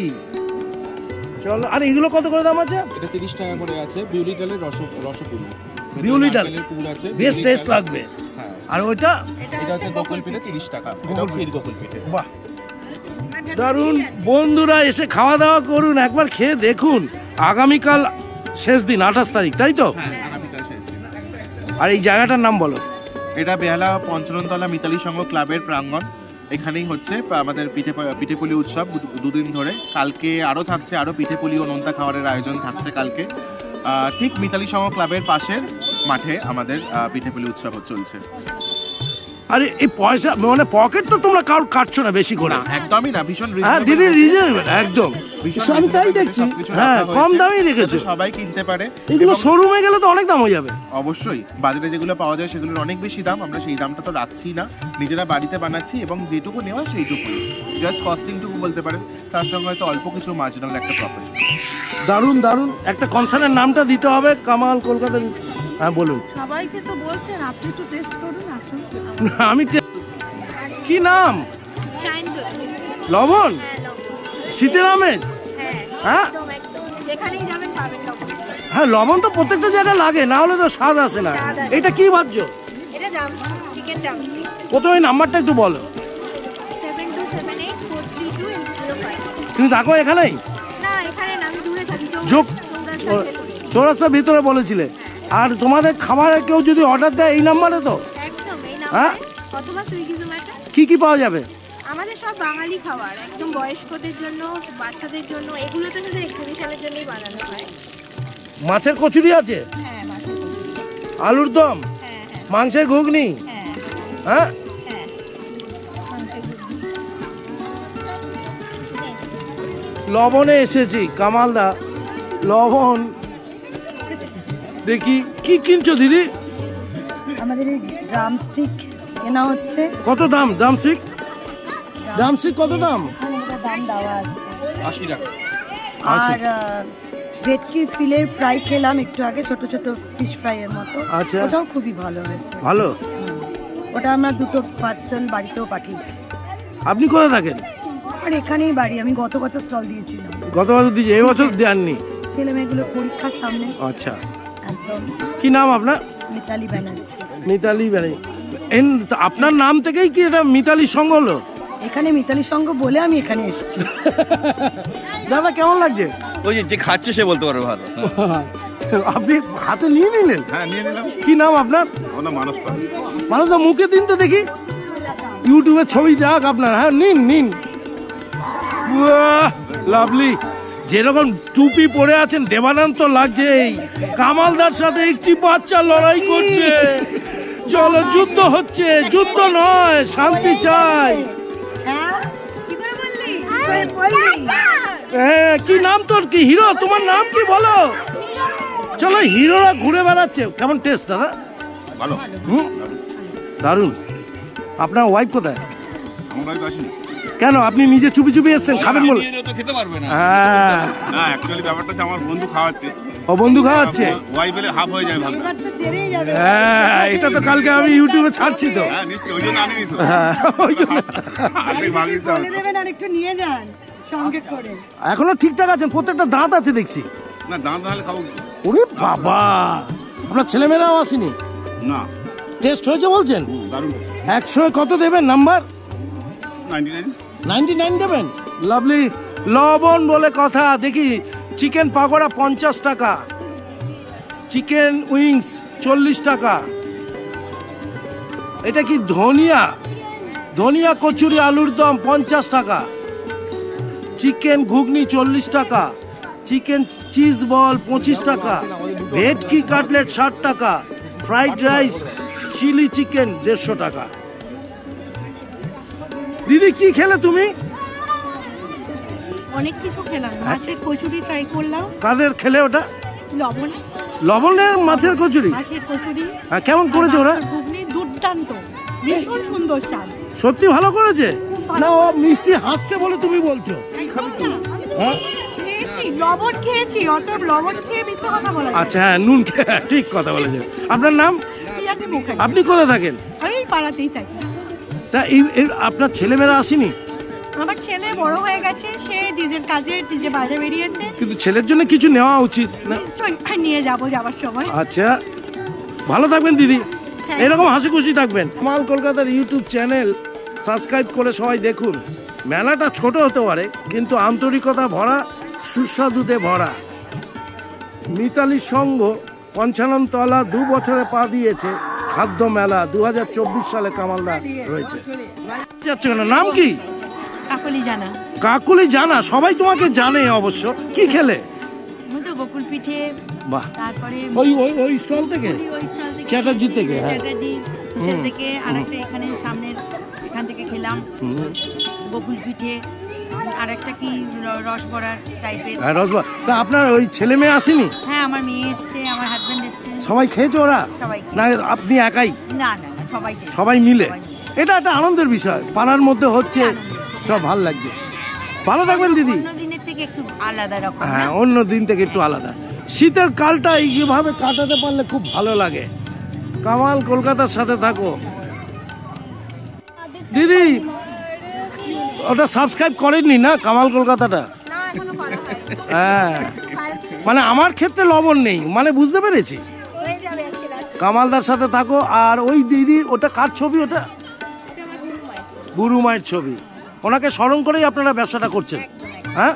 চলো, আর এগুলো কত করে দাম আছে? এটা 30 টাকা করে আছে। বিউলি ডালের রসপুলি। বিউলি ডাল পুর আছে, বেশ টেস্ট লাগবে। হ্যাঁ। আর ওইটা? এটা হচ্ছে গোকুল পিঠে, 30 টাকা। এটাও ক্ষীর গোকুল পিঠে। বাহ, দারুণ। বন্ধুরা, এসে খাওয়া দাওয়া করুন, একবার খেয়ে দেখুন। আগামীকাল শেষ দিন, 28 তারিখ, তাই তো? হ্যাঁ, আগামীকাল শেষ দিন। আর এই জায়গাটার নাম বলো? এটা বেহালা পঞ্চাননতলা মিতালি সংঘ ক্লাবের প্রাঙ্গণ। এখানেই হচ্ছে আমাদের পিঠেপুলি উৎসব 2 দিন ধরে। কালকে আরও থাকছে, আরও পিঠেপুলি ও নোনতা খাওয়ারের আয়োজন থাকছে কালকে। ঠিক মিতালি সংঘ ক্লাবের পাশের মাঠে আমাদের পিঠেপুলি উৎসব চলছে। আরে এই পয়সা মানে পকেট তো তোমরা কারোর কাটছো না বেশি করে? একদমই না, ভীষণ হ্যাঁ দিদি, রিজনেবল একদম। আমি তাই দেখছি, হ্যাঁ, কম দামেই রেখেছো। সবাই কিনতে পারে। এগুলো শোরুমে গেলে তো অনেক দাম হয়ে যাবে। অবশ্যই, বাজারে যেগুলো পাওয়া যায় সেগুলোর অনেক বেশি দাম। আমরা সেই দামটা তো রাখছি না, নিজেরা বাড়িতে বানাচ্ছি এবং যেটুকু নেওয়া সেইটুকুই, জাস্ট কস্টিংটুকু বলতে পারেন। তার সঙ্গে হয়তো অল্প কিছু মার্জিনাল একটা প্রফিট। দারুণ দারুণ। একটা কনসার্নের নামটা দিতে হবে, কামাল কলকাতার। হ্যাঁ বলুন। সবাইকে তো বলছেন, আপনি একটু টেস্ট করুন, আসুন। আমি কি নাম? লবণ? শীতের আমেজ? হ্যাঁ, যেখানেই যাবেন পাবেন লবণ। হ্যাঁ, লবণ তো প্রত্যেকটা জায়গায় লাগে, না হলে তো স্বাদ আসে না। এটা কি ভাবছো? এটা ড্রামস্টিক, চিকেন ড্রামস্টিক। প্রথমে নাম্বারটা একটু বলো। 7278432005। তুমি থাকো এখানেই? না, এখানে না, আমি দূরে থাকি। চৌরাস্তার ভিতরে বলেছিলে। আর তোমাদের খাবারে কেউ যদি অর্ডার দেয় এই নাম্বারে তো? একদম এই হ্যাঁ, নাম্বারে, অথবা সুইগি জোম্যাটো। কি কি পাওয়া যাবে? আমাদের সব বাঙালি খাবার, একদম বয়স্কদের জন্য, বাচ্চাদের জন্য। এগুলো তো শুধু এক্সিবিশনের জন্যই বানানো হয়। মাছের কচুরি আছে? হ্যাঁ, মাছের কচুরি। আলুর দম? হ্যাঁ হ্যাঁ মাংসের ঘুগনি? হ্যাঁ হ্যাঁ, হ্যাঁ, মাংসের ঘুগনি। লবণে এসেছি কামালদা। লবণ দেখি কি কিনছো দিদি? আমাদের এই ড্রামস্টিক কেনা হচ্ছে। কত দাম ড্রামস্টিক? ড্রামস্টিক কত দাম? দাম দেওয়া আছে 80 টাকা। আর ভেটকির ফিলের ফ্রাই খেলাম একটু আগে, ছোট ছোট ফিশ ফ্রাই এর মতো। আচ্ছা, ওটাও খুবই ভালো হয়েছে। ভালো। ওটা আমরা 2টো পার্সেল বাড়িতেও পাঠিয়েছি। আপনি কোথায় থাকেন? আর এখানেই বাড়ি, আমি গত বছর স্টল দিয়েছিলাম। গত বছর দিয়েছি, এই বছর দেননি? ছেলে মেয়েগুলোর পরীক্ষার সামনে। আচ্ছা, একদম। কি নাম আপনার? মিতালি ব্যানার্জি। মিতালি ব্যানার্জি। আপনার নাম থেকেই কি এটা মিতালি সংঘ হলো? এখানে মিতালি সংঘ বলে আমি এখানে এসেছি। দাদা কেমন লাগছে? ওই যে খাচ্ছে সে বলতে পারবে ভালো। আপনি হাতে নিয়ে নিলেন? হ্যাঁ, নিয়ে নিলাম। কি নাম আপনার? আমার নাম মানস পাল। মানুষ তো মুখে দিন তো দেখি, ইউটিউবে ছবি যাক আপনার। হ্যাঁ, নিন নিন। লাভলি। যেরকম টুপি পরে আছেন দেবানন্দ তো লাগছেই। কামালদার সাথে একটি বাচ্চা লড়াই করছে। চলো, যুদ্ধ হচ্ছে, যুদ্ধ নয়, শান্তি চাই। হ্যাঁ, কি নাম তোর? কি হিরো? তোমার নাম কি বলো? চলো, হিরোরা ঘুরে বেড়াচ্ছে। কেমন টেস্ট দাদা? ভালো। দারুণ। আপনার ওয়াইফ কোথায়? আমার ওয়াইফ আসেনি। কেন, আপনি নিজে চুপি চুপি এসছেন খাবেন বলে? তো খেতে পারবে না। হ্যাঁ, না, অ্যাকচুয়ালি ব্যাপারটা হচ্ছে আমার বন্ধু খাওয়াচ্ছে। ও বন্ধু খাওয়াচ্ছে? ওয়াইফ এলে হাফ হয়ে যায় ভাবনা। হ্যাঁ, এটা তো কালকে আমি ইউটিউবে ছাড়ছি তো। হ্যাঁ, নিশ্চয়ই, ওই জন্য আনিনি তো। হ্যাঁ, ওই জন্য। আপনি ভাগ দিতে হবে। বলে দেবেন আর একটু নিয়ে যান সঙ্গে করে। এখনো ঠিকঠাক আছেন? প্রত্যেকটা দাঁত আছে দেখছি। না, দাঁত হলে খাবো। ওরে বাবা, আপনার ছেলেমেয়েরাও আসেনি? না। টেস্ট হয়েছে বলছেন? দারুণ। 100 কত দেবেন নাম্বার? 99। 99 দেবেন? লাভলি। লবণ বলে কথা। দেখি, চিকেন পাকোড়া 50 টাকা, চিকেন উইংস 40 টাকা। এটা কি ধনিয়া? ধনিয়া কচুরি আলুর দম 50 টাকা, চিকেন ঘুগনি 40 টাকা, চিকেন চিজ বল 25 টাকা, ভেটকি কাটলেট 60 টাকা, ফ্রাইড রাইস চিলি চিকেন 150 টাকা। দিদি কি খেলে তুমি? অনেক কিছু খেলাম, মাছের কচুরি ট্রাই করলাম। কাদের খেলে ওটা? লবণ, লবণের মাছের কচুরি? মাছের কচুরি। হ্যাঁ, কেমন করেছে ওরা? ঘুগনি দুর্দান্ত, ভীষণ সুন্দর স্বাদ। সত্যি ভালো করেছে? না, ও মিষ্টি হাসছে বলে তুমি বলছো? হ্যাঁ, খেয়েছি, লবণ খেয়েছি, অত লবণ খেয়ে মিথ্যে কথা বলা যায় না। আচ্ছা, হ্যাঁ, নুন ঠিক কথা বলেছে। আপনার নাম? পিয়াজি মুখার্জি। আপনি কোথায় থাকেন? আমি এই পাড়াতেই থাকি। তা আপনার ছেলেমেয়েরা আসেনি? আমার ছেলে বড় হয়ে গেছে, সে নিজের কাজে নিজে বাইরে বেরিয়েছে। কিন্তু ছেলের জন্য কিছু নেওয়া উচিত না? নিশ্চয়ই নিয়ে যাবার সময়। আচ্ছা, ভালো থাকবেন দিদি, এরকম হাসি খুশি থাকবেন। কামাল কলকাতার ইউটিউব চ্যানেল সাবস্ক্রাইব করে সবাই দেখুন। মেলাটা ছোট হতে পারে কিন্তু আন্তরিকতা ভরা, সুস্বাদুতে ভরা। মিতালি সংঘ 55 তলা 2 বছরে পা দিয়েছে। খাদ্য মেলা 2024 সালে কামালদা রয়েছে। নাম কি? কাকলি জানা। কাকুলি জানা, সবাই তোমাকে জানে অবশ্য। কি খেলে? গোকুল পিঠে। বাহ, তারপরে ওই স্টল থেকে, চ্যাটার্জি থেকে। চ্যাটার্জি থেকে আরেকটা এখানে সামনের এখান থেকে খেলাম গোকুল পিঠে, আরেকটা কি রসবড়া টাইপের। হ্যাঁ, রসবড়া। তা আপনার ওই ছেলে মেয়ে আসেনি? হ্যাঁ, আমার মেয়ে এসছে, আমার হাজবেন্ড এসছে। সবাই খেয়েছে ওরা? সবাই। না আপনি একাই? না না, সবাই মিলে। এটা একটা আনন্দের বিষয়, পাড়ার মধ্যে হচ্ছে, সব ভালো লাগছে। ভালো থাকবেন দিদি। অন্য দিনের থেকে একটু আলাদা রকম। হ্যাঁ, অন্য দিন থেকে একটু আলাদা। শীতের কালটা এইভাবে কাটাতে পারলে খুব ভালো লাগে। কামাল কলকাতার সাথে থাকো। দিদি, ওটা সাবস্ক্রাইব করেননি না কামাল কলকাতাটা? হ্যাঁ, মানে আমার ক্ষেত্রে লবণ নেই, মানে বুঝতে পেরেছি। কামালদার সাথে থাকো। আর ওই দিদি, ওটা কার ছবি? ওটা গুরু মায়ের ছবি। ওনাকে স্মরণ করেই আপনারা ব্যবসাটা করছেন? হ্যাঁ,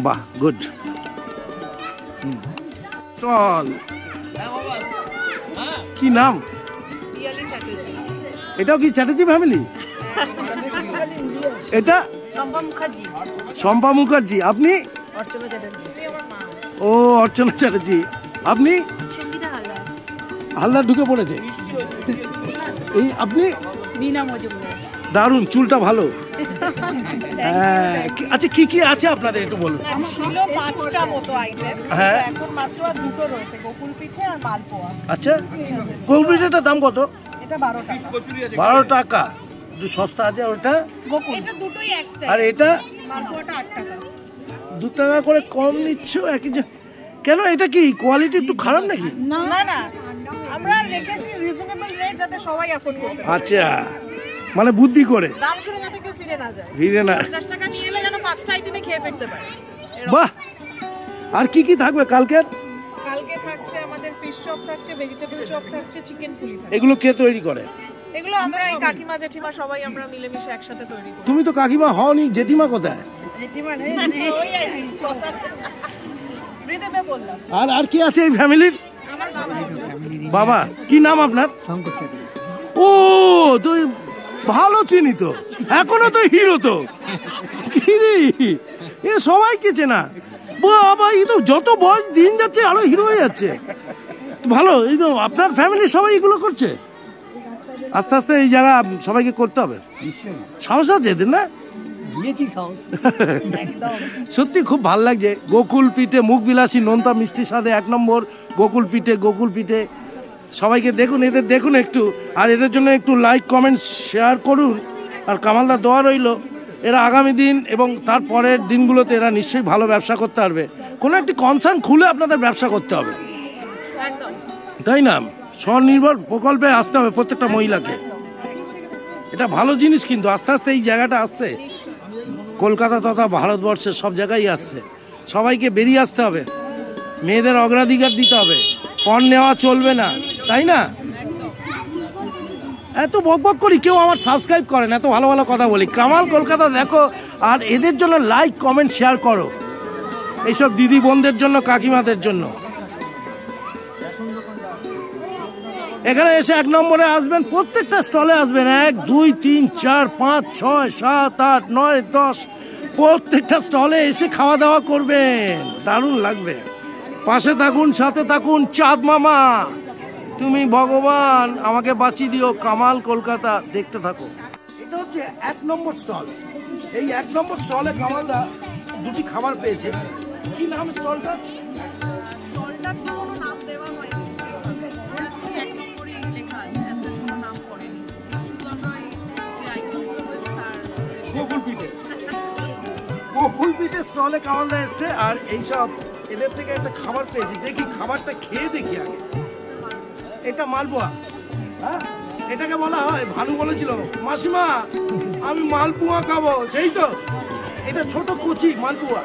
বাহ, গুড। চল, কি নাম? এটাও কি চ্যাটার্জি ফ্যামিলি? এটা শম্পা মুখার্জি। আপনি? ও, অর্চনা চ্যাটার্জি। আপনি? হালদার ঢুকে পড়েছে। এই আপনি? দারুণ, চুলটা ভালো। হ্যাঁ, আচ্ছা, কি কি আছে আপনাদের একটু বলুন। ছিল 5টা মতো আইটেম, হ্যাঁ, এখন মাত্র 2টো রয়েছে, গোকুল পিঠে আর মালপোয়া। আচ্ছা, গোকুল পিঠেটার দাম কত? এটা 12 টাকা। 12 টাকা, একটু সস্তা আছে। ওটা গোকুল, এটা দুটোই একটা। আর এটা মালপোয়াটা 8 টাকা। 2 টাকা করে কম নিচ্ছ একই। কেন, এটা কি কোয়ালিটি একটু খারাপ নাকি? না না, আমরা রেখেছি রিজনেবল রেট যাতে সবাই অ্যাফোর্ড করতে পারে। আচ্ছা, মানে বুদ্ধি করে দাম শুনে যাতে কেউ ফিরে না যায়, ফিরে না। 50 টাকা নিয়ে এলে যেন 5টা আইটেমে খেয়ে ফেলতে পারে। বাহ, আর কি কি থাকবে কালকের? কালকে থাকছে আমাদের ফিশ চপ থাকছে, ভেজিটেবল চপ থাকছে, চিকেন পুলি থাকছে। এগুলো কে তৈরি করে? এগুলো আমরা এই কাকিমা জেঠিমা সবাই আমরা মিলেমিশে একসাথে তৈরি করি। তুমি তো কাকিমা হওনি, জেঠিমা কোথায়? জেঠিমা নেই, ওই কথা হৃদয়ে বললাম। আর কি আছে এই ফ্যামিলির? আমার বাবা কি নাম আপনার? ও তুই ভালো চিনি তো, এখনো তো হিরো তো। কি রে, এ সবাইকে চেনা। বাবা এই তো যত বয়স দিন যাচ্ছে আরো হিরো হয়ে যাচ্ছে। ভালো, এই তো আপনার ফ্যামিলির সবাই এগুলো করছে। আস্তে আস্তে এই জায়গা সবাইকে করতে হবে, সাহস আছে এদের না? সত্যি খুব ভালো লাগছে। গোকুল পিঠে, মুখ বিলাসী নোনতা মিষ্টির সাথে 1 নম্বর গোকুল পিঠে সবাইকে দেখুন, এদের দেখুন একটু, আর এদের জন্য একটু লাইক কমেন্ট শেয়ার করুন। আর কামালদার দোয়া রইল, এরা আগামী দিন এবং তার পরের দিনগুলোতে এরা নিশ্চয়ই ভালো ব্যবসা করতে পারবে। কোনো একটি কনসার্ন খুলে আপনাদের ব্যবসা করতে হবে, তাই না? স্বনির্ভর প্রকল্পে আসতে হবে প্রত্যেকটা মহিলাকে। এটা ভালো জিনিস, কিন্তু আস্তে আস্তে এই জায়গাটা আসছে কলকাতা তথা ভারতবর্ষের সব জায়গায় আসছে। সবাইকে বেরিয়ে আসতে হবে, মেয়েদের অগ্রাধিকার দিতে হবে, পণ নেওয়া চলবে না, তাই না? এত বকবক করি, কেউ আমার সাবস্ক্রাইব করেন, এত ভালো ভালো কথা বলি। কামাল কলকাতা দেখো, আর এদের জন্য লাইক কমেন্ট শেয়ার করো, এইসব দিদি বোনদের জন্য, কাকিমাদের জন্য। এখানে এসে 1 নম্বরে আসবেন, প্রত্যেকটা স্টলে আসবেন, 1 2 3 4 5 6 7 8 9 10 প্রত্যেকটা স্টলে এসে খাওয়া দাওয়া করবেন, দারুণ লাগবে। পাশে থাকুন, সাথে থাকুন। চাঁদ মামা, তুমি ভগবান, আমাকে বাঁচিয়ে দিও। কামাল কলকাতা দেখতে থাকো। এটা হচ্ছে 1 নম্বর স্টল। এই 1 নম্বর স্টলে কামালদা 2টি খাবার পেয়েছে। কি নাম স্টলটা? স্টলটার তো কোনো নাম দেওয়া হয়নি, জাস্ট 1 নম্বরে লেখা আছে, আসলে কোনো নাম করেনি। শুধু আমরা যে আইটেমগুলো রয়েছে তার গোকুল পিঠে স্টলে কামালদা এসছে, আর এইসব এদের থেকে একটা খাবার পেয়েছি। দেখি খাবারটা খেয়ে দেখি আগে। এটা মালপোয়া, হ্যাঁ এটাকে বলা হয়, ভানু বলেছিল মাসিমা আমি মালপোয়া খাবো, সেই তো। এটা ছোট কচি মালপোয়া,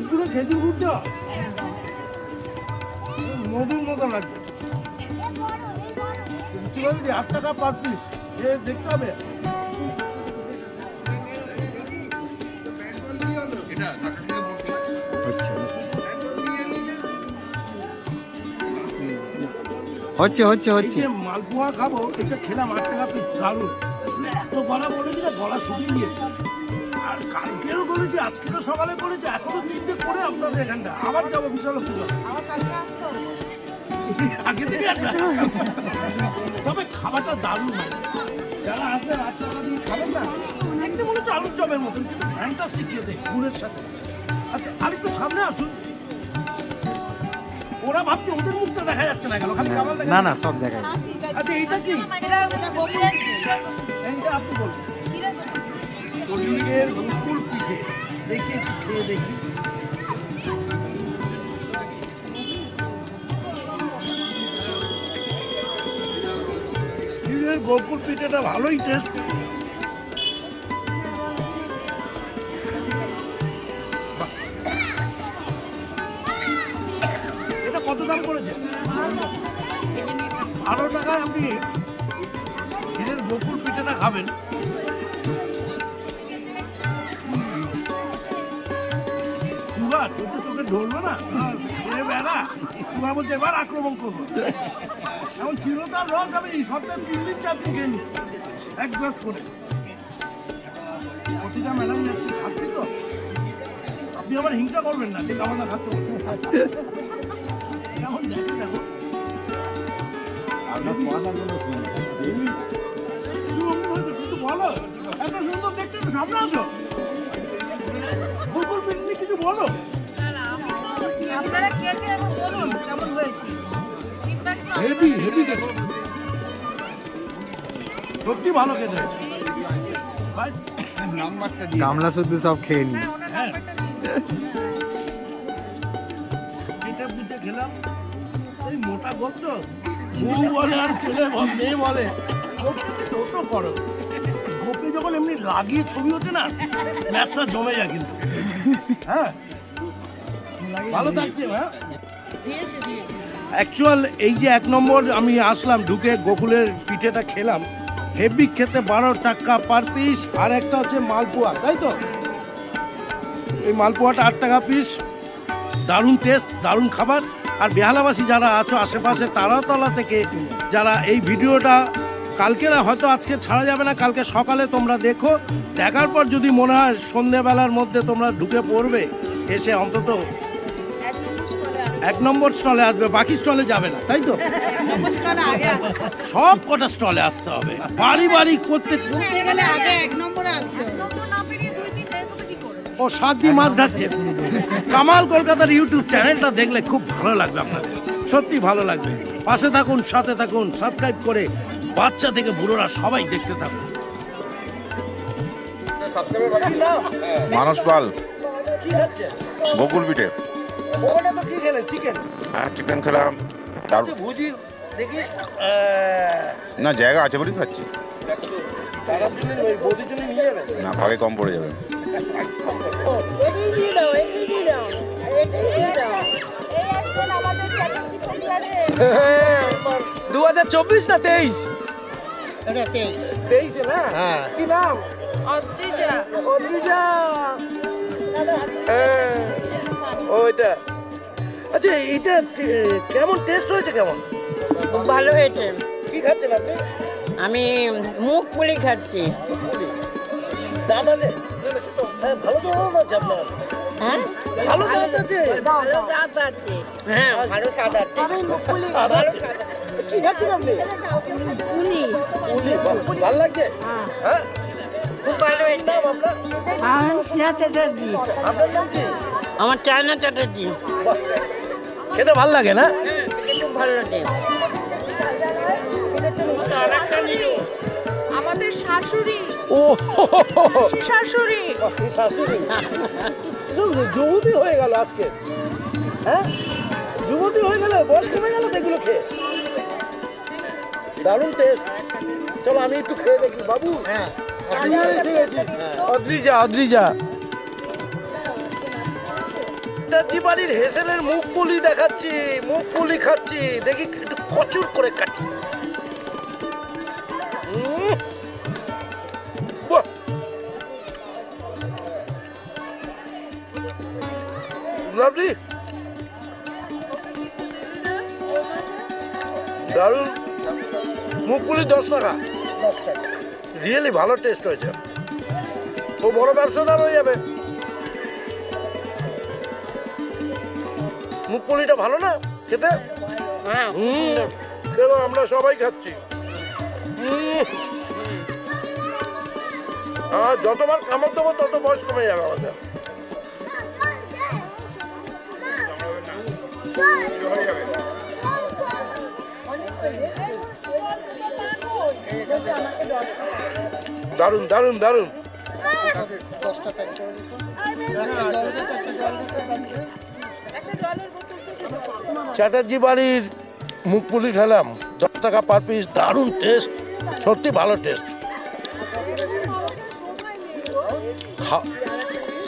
পুরো খেজুর গুড় দেওয়া, মধুর মতো লাগছে। 8 টাকা পার পিস, দেখতে হবে। হচ্ছে মালপোয়া খাবো, এটা খেলাম 8 টাকা পিস, দারুণ। এত গলা বলেছি না, গলা শুকিয়ে নিয়েছে। আর কালকেও বলেছি, আজকেও সকালে বলেছি, এখনো 3টে করে আপনাদের এখানটা আবার যাবো বিশাল পুজো। আগে থেকে তবে খাবারটা দারুণ হয়। যারা আসবেন 8 টাকা দিয়ে খাবেন না, একদম মনে হচ্ছে আলুর চপের মতন, কিন্তু ফ্যান্টাস্টিক খেতে গুড়ের সাথে। আচ্ছা আর একটু সামনে আসুন। ওরা ভাবছে ওদের মুখটা দেখা যাচ্ছে না কেন, খালি কামাল দেখা? না সব দেখায়। আচ্ছা এইটা কি? এইটা আপনি বলুন। শরীরের গোকুল পিঠে, দেখি একটু খেয়ে দেখি। শরীরের গোকুল পিঠেটা ভালোই টেস্ট। এটা কত দাম করেছে? 12 টাকায় আপনি ক্ষীরের গোকুল পিঠেটা খাবেন। সুগার তোকে ধরলো না, খেয়ে বেড়া। সুগার বলছে এবার আক্রমণ করবো। এখন চিরতার রস আমি সপ্তাহে 3 দিন 4 দিন খেয়ে নি, 1 গ্লাস করে। প্রতিটা ম্যাডাম যাচ্ছে, খাচ্ছি তো। আপনি আবার হিংসা করবেন না, ঠিক আমার না খাচ্ছে। এখন দেখে দেখো, বলো এত সুন্দর দেখতে, একটু সামনে আসো। গোকুল পিঠে কিছু বলো। আপনারা খেয়ে এখন বলুন কেমন হয়েছে। হেভি হেভি দেখো, সত্যি ভালো খেতে। গামলা শুদ্ধ সব খেয়ে নি। এটা বুঝে খেলাম, এই মোটা গোপ তো বউ বলে আর ছেলে মেয়ে বলে টোটো করো। গোপে যখন এমনি লাগিয়ে ছবি ওঠে না, ম্যাচটা জমে যায় কিন্তু। হ্যাঁ, ভালো থাকছে। হ্যাঁ, অ্যাকচুয়াল এই যে 1 নম্বর আমি আসলাম, ঢুকে গোকুলের পিঠেটা খেলাম, হেভি খেতে, 12 টাকা পার পিস। আর একটা হচ্ছে মালপোয়া, তাই তো? এই মালপোয়াটা 8 টাকা পিস। দারুণ টেস্ট, দারুণ খাবার। আর বেহালাবাসী যারা আছো আশেপাশে তারাতলা থেকে, যারা এই ভিডিওটা কালকে না, হয়তো আজকে ছাড়া যাবে না, কালকে সকালে তোমরা দেখো। দেখার পর যদি মনে হয় সন্ধ্যেবেলার মধ্যে তোমরা ঢুকে পড়বে, এসে অন্তত 1 নম্বর স্টলে আসবে, বাকি স্টলে যাবে না, তাই তো? সব কটা স্টলে আসতে হবে, বাড়ি বাড়ি করতে গেলে আগে 1 নম্বরে আসতে হবে। ও 7 দিন মাছ ধরছে। কামাল কলকাতার ইউটিউব চ্যানেলটা দেখলে খুব ভালো লাগবে আপনাদের, সত্যি ভালো লাগবে। পাশে থাকুন, সাথে থাকুন, সাবস্ক্রাইব করে বাচ্চা থেকে বুড়োরা সবাই দেখতে থাকুন। মানস পাল, কি খাচ্ছে? বকুল পিঠে। ওটা তো কি খেলেন? চিকেন? হ্যাঁ, চিকেন খেলাম। ভুজি দেখি না, জায়গা আছে বলেই খাচ্ছি। তারার জন্য ওই বৌদির জন্য নিয়ে যাবেন না, ভাগে কম পড়ে যাবে। 2024 না 23? এটা 23 না? হ্যাঁ। কি নাম? অদ্রিজা। অদ্রিজা। ওইটা। আচ্ছা, এটা কেমন টেস্ট হয়েছে? কেমন? খুব ভালো হয়েছে। কি খাচ্ছেন আপনি? আমি মুখ পুলি খাচ্ছি। দাঁত আছে? হ্যাঁ, ভালো তো দাঁত আছে আপনার। হ্যাঁ, ভালো দাঁত আছে। ভালো দাঁত আছে। হ্যাঁ, ভালো স্বাদ আছে। স্বাদ আছে। কি খাচ্ছেন আপনি? পুলি। পুলি। ভালো লাগছে? হ্যাঁ, খুব ভালো হয়েছে। নাম আপনার? আমার স্নেহা চ্যাটার্জি। আপনার নাম কি? আমার চায়না চ্যাটার্জি। খেতে ভালো লাগে না? খুব ভালো লাগে। আমাদের শাশুড়ি। ও, শাশুড়ি। শাশুড়ি যুবতী হয়ে গেল আজকে। হ্যাঁ, যুবতী হয়ে গেল, বয়স কমে গেল এগুলো খেয়ে। দারুণ টেস্ট। চলো আমি একটু খেয়ে দেখি। বাবু, অদ্রিজা, অদ্রিজা বাড়ির হেসেলের মুখ পুলি দেখাচ্ছি, মুখ পুলি খাচ্ছি। দেখি একটু কচুর করে কাটি। বাহ, লাভলি, দারুণ। মুখ পুলি 10 টাকা। রিয়েলি ভালো টেস্ট হয়েছে। ও বড় ব্যবসাদার হয়ে যাবে। মুখ পুলিটা ভালো না খেতে? কেন আমরা সবাই খাচ্ছি। যতবার কামড় দেবো তত বয়স কমে যাবে আমাদের। দারুন দারুন দারুন। চ্যাটার্জি বাড়ির মুখ পুলি খেলাম, 10 টাকা পার পিস। দারুণ টেস্ট, সত্যি ভালো টেস্ট।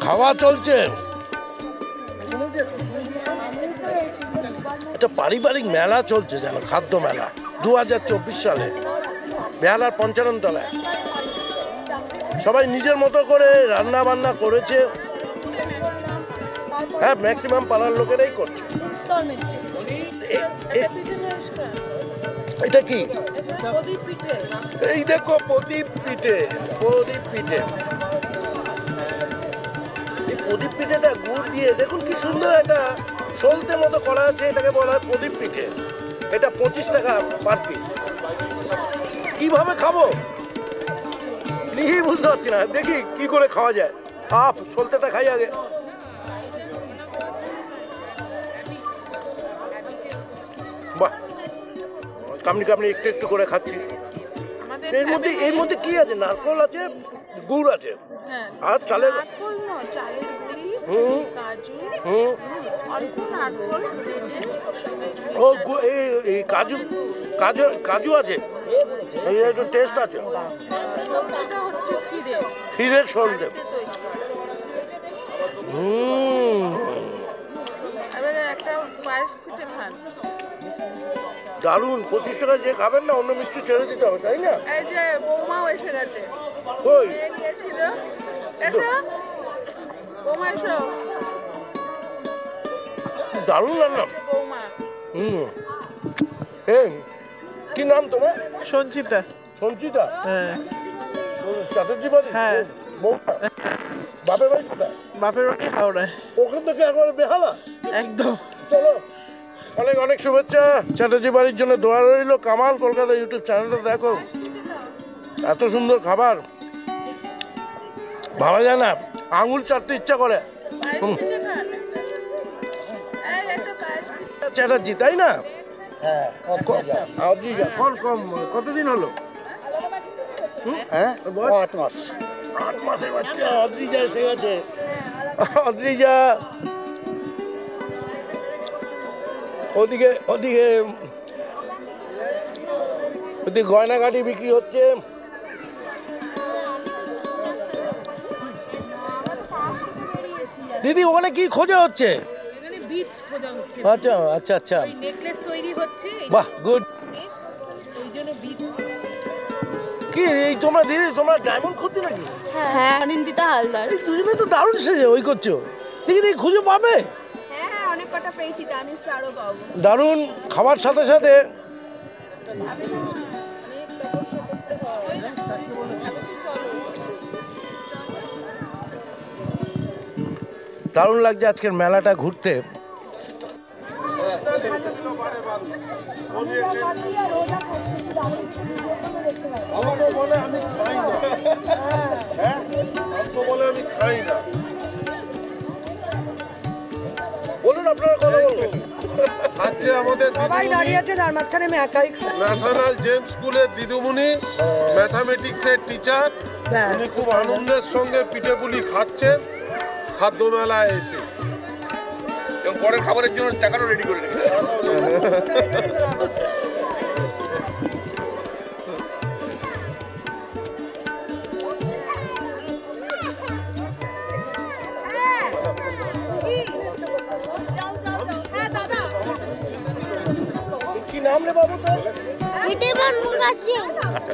খাওয়া চলছে। একটা পারিবারিক মেলা চলছে যেন, খাদ্য মেলা 2024 সালে বেহালার 55 তলায়। সবাই নিজের মতো করে রান্না বান্না করেছে। হ্যাঁ, ম্যাক্সিমাম পাড়ার লোকেরাই করছে। এটা কি? এই দেখো, প্রদীপ পিঠে। প্রদীপ পিঠে, এই প্রদীপ পিঠেটা গুড় দিয়ে, দেখুন কি সুন্দর একটা সলতে মতো করা আছে। এটাকে বলা হয় প্রদীপ পিঠে। এটা 25 টাকা পার পিস। কিভাবে খাবো নিজেই বুঝতে পারছি না। দেখি কি করে খাওয়া যায়। সলতেটা খাই আগে। বাহ, কামড়ি কামড়ি একটু একটু করে খাচ্ছি। এর মধ্যে কি আছে? নারকেল আছে, গুড় আছে, আর চালের কাজু কাজু কাজু আছে, এই একটু টেস্ট আছে। ক্ষীরের সন্ধ্যে। দারুন। 25 টাকা যে খাবেন না, অন্য মিষ্টি ছেড়ে দিতে হবে, তাই না? এই যে বৌমাও এসে গেছে। কই নিয়েছিল? এসো বৌমা, এসো। দারুণ রান্না বৌমা। কি নাম তোমার? সঞ্চিতা। সঞ্চিতা? হ্যাঁ। চ্যাটার্জি বাড়ি? হ্যাঁ। বৌমা। বাপের বাড়ি কোথায়? বাপের বাড়ি হাওড়ায়। ওখান থেকে একবারে বেহালা? একদম। চলো, অনেক অনেক শুভেচ্ছা। চ্যাটার্জি বাড়ির জন্য দোয়া রইল। কামাল কলকাতা ইউটিউব চ্যানেলটা দেখো, এত সুন্দর খাবার ভাবা যায় না, আঙুল চাটতে ইচ্ছা করে। চ্যাটার্জি তাই না? হ্যাঁ। কতদিন হলো? 8 মাস। 8 মাসের বাচ্চা অদ্রিজা এসে গেছে। অদ্রিজা ওদিকে ওদিকে ওদিকে গয়নাগাটি বিক্রি হচ্ছে। দিদি ওখানে কি খোঁজা হচ্ছে? এখানে বিট খোঁজা হচ্ছে। আচ্ছা আচ্ছা আচ্ছা, ওই নেকলেস তৈরি হচ্ছে। বাহ, গুড। ওই জন্য বিট। কি এই তোমরা দিদি, তোমরা ডায়মন্ড খুঁজছো নাকি? হ্যাঁ, অনিন্দিতা হালদার। দুজনে তো দারুণ সেজে ওই করছো। দেখি দেখি খুঁজে পাবে। হ্যাঁ, অনেক কটা পেয়েছি, জানিস আরো পাবো। দারুণ খাবার সাথে সাথে দারুণ লাগছে আজকের মেলাটা ঘুরতে। আমাকে বলে আমি খাই না, বলে আমি খাই না। বলুন আপনারা কথা বলুন। খাচ্ছে আমাদের সবাই দাঁড়িয়ে আছে, তার মাঝখানে আমি একাই খাই। ন্যাশনাল জেমস স্কুলের দিদিমণি, ম্যাথামেটিক্সের টিচার, উনি খুব আনন্দের সঙ্গে পিঠেপুলি খাচ্ছেন খাদ্য মেলায় এসে, এবং পরের খাবারের জন্য টাকাটা রেডি করে রেখেছে। কি নাম রে বাবু তোর? আচ্ছা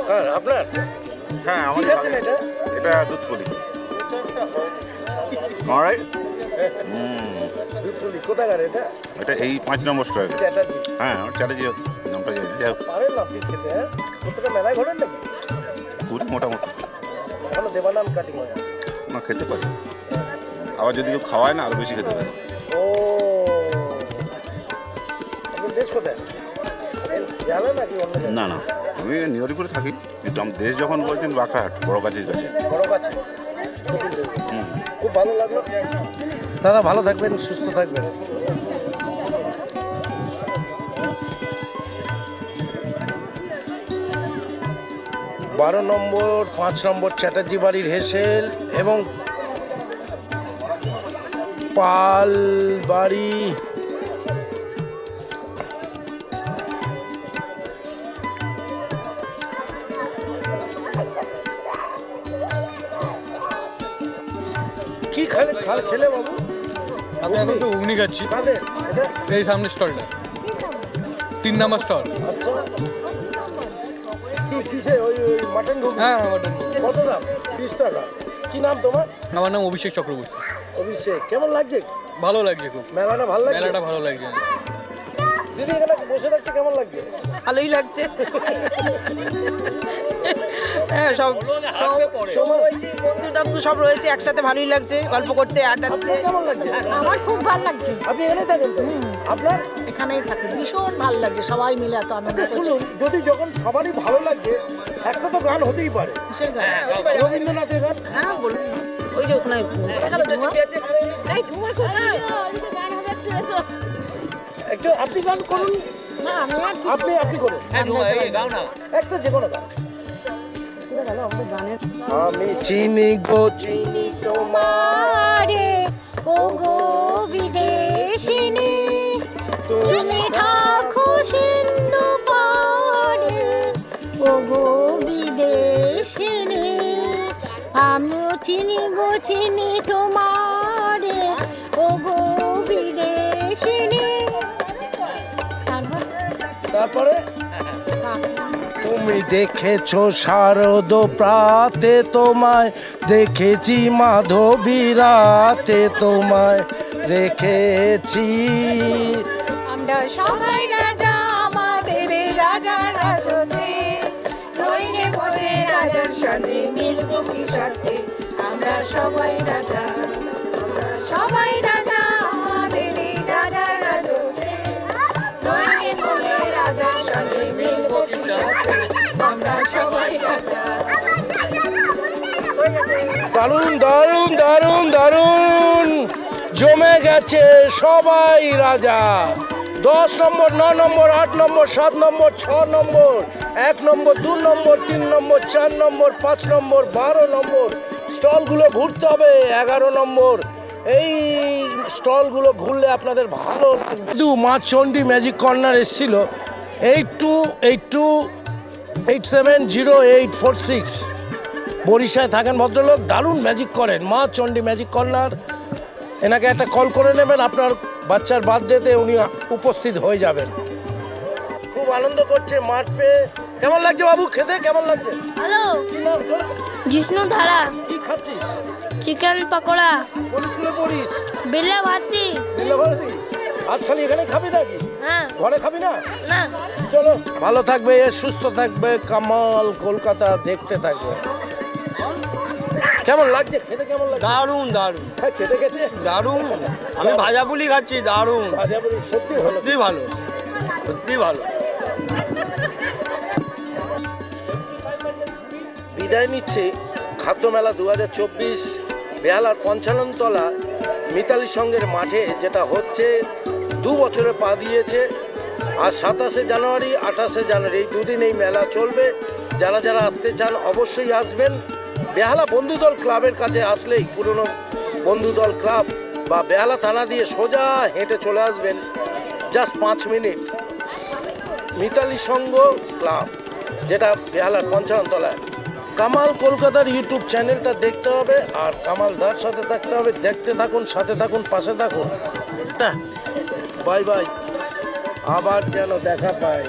হ্যাঁ, আপনার? হ্যাঁ, কি আমাদের খাচ্ছেন এটা? এটা দুধ পুলি। অলরাইট। দুধপুলি কোথাকার এটা? এটা এই 5 নম্বর স্টলে। চ্যাটার্জি? হ্যাঁ, চ্যাটার্জি নামটা যাই হোক। পারেন না আপনি খেতে? হ্যাঁ, প্রত্যেকটা মেলায় ঘোরেন নাকি? পুরি মোটামুটি এখনো দেবানাম কাটিং হয় না, খেতে পারি। আবার যদি কেউ খাওয়ায় না, আরো বেশি খেতে পারি। ও, আপনার দেশ কোথায়? জানা নাকি অন্য জায়গায়? না না, আমি নিউ আলিপুরে থাকি, কিন্তু আমার দেশ যখন বলছেন বাঁকড়াহাট, বড় কাছের কাছে। বড় কাছে। খুব ভালো লাগলো দাদা, ভালো থাকবেন, সুস্থ থাকবেন। বারো নম্বর 5 নম্বর চ্যাটার্জি বাড়ির হেসেল এবং পাল বাড়ি। কি খেলে বাবু? আমি এখন তো ঘুগনি খাচ্ছি। কাদের এটা? এই সামনে স্টলটা 3 নম্বর স্টল। আচ্ছা, কিসে? ওই মাটন ঘুগনি? হ্যাঁ, মাটন। কত দাম? 30 টাকা। কি নাম তোমার? আমার নাম অভিষেক চক্রবর্তী। অভিষেক, কেমন লাগছে? ভালো লাগছে খুব। মেলাটা ভালো লাগছে? মেলাটা ভালো লাগছে। দিদি এখানে বসে থাকতে কেমন লাগছে? ভালোই লাগছে। হ্যাঁ, সব বন্ধু টন্ধু সব রয়েছে একসাথে, ভালোই লাগছে গল্প করতে, আড্ডা দিতে। কেমন লাগছে? আমার খুব ভালো লাগছে। আপনি এখানেই থাকেন তো? আপনার? এখানেই থাকে, ভীষণ ভালো লাগছে, সবাই মিলে এত আনন্দ করছে। শুনুন, যদি যখন সবারই ভালো লাগছে, একটা তো গান হতেই পারে। কিসের গান? রবীন্দ্রনাথের গান। হ্যাঁ, বলুন। ওই যে ওখানে একটু আপনি গান করুন। আপনি করুন একটা, যে কোনো গান। আমি চিনি গো চিনি তোমারে ও গো বিদেশিনী, তুমি থাকো সিন্ধু চিনি গো চিনি তোমারে ও গো বিদেশিনী। তারপরে তুমি দেখেছো শারদ প্রাতে তোমায়, দেখেছি মাধবী রাতে তোমায় রেখেছি। আমরা সবাই রাজা আমাদের রাজা রাজতে, নইলে পদে রাজার সাথে মিলব কি সাথে। আমরা সবাই রাজা, আমরা সবাই রাজা আমাদের রাজা রাজতে, নইলে পদে রাজার সাথে মিলব কি সাথে। আমরা সবাই রাজা। দারুণ দারুণ দারুণ দারুণ, জমে গেছে সবাই রাজা। 10 নম্বর, 9 নম্বর, 8 নম্বর, 7 নম্বর, 6 নম্বর, 1 নম্বর, 2 নম্বর, 3 নম্বর, 4 নম্বর, 5 নম্বর, 12 নম্বর স্টলগুলো ঘুরতে হবে। 11 নম্বর, এই স্টলগুলো ঘুরলে আপনাদের ভালো লাগবে। মা চণ্ডী ম্যাজিক কর্নার এসেছিল 82870846, বরিশায় থাকেন ভদ্রলোক, দারুণ ম্যাজিক করেন। মা চণ্ডী ম্যাজিক কর্নার, এনাকে একটা কল করে নেবেন, আপনার বাচ্চার বার্থডেতে উনি উপস্থিত হয়ে যাবেন। খুব আনন্দ করছে মাঠ পেয়ে। কেমন লাগছে বাবু খেতে, কেমন লাগছে? হ্যালো, কি নাম তোর? জিষ্ণু ধারা। কি খাচ্ছিস? চিকেন পকোড়া। কোন স্কুলে পড়িস? বিল্লা ভাতি। বিল্লা ভাতি। আজ খালি এখানে খাবি নাকি? হ্যাঁ। ঘরে খাবি না? না। চলো, ভালো থাকবে, সুস্থ থাকবে, কামাল কলকাতা দেখতে থাকবে। কেমন লাগছে খেতে, কেমন লাগছে? দারুণ দারুণ। হ্যাঁ, খেতে খেতে দারুণ। আমি ভাজাপুলি খাচ্ছি, দারুণ। ভাজাপুলি সত্যি ভালো, সত্যি ভালো, সত্যি ভালো। বিদায় নিচ্ছে খাদ্য মেলা 2024 বেহালার 55 তলা মিতালি সঙ্গের মাঠে, যেটা হচ্ছে 2 বছরে পা দিয়েছে। আর 27শে জানুয়ারি 28শে জানুয়ারি এই দুদিন এই মেলা চলবে। যারা যারা আসতে চান অবশ্যই আসবেন। বেহালা বন্ধুদল ক্লাবের কাছে আসলেই, পুরনো বন্ধুদল ক্লাব বা বেহালা থানা দিয়ে সোজা হেঁটে চলে আসবেন, জাস্ট 5 মিনিট, মিতালি সঙ্গ ক্লাব, যেটা বেহালার 55 তলায়। কামাল কলকাতার ইউটিউব চ্যানেলটা দেখতে হবে আর কামাল দার সাথে থাকতে হবে। দেখতে থাকুন, সাথে থাকুন, পাশে থাকুন। বাই বাই, আবার যেন দেখা পাই।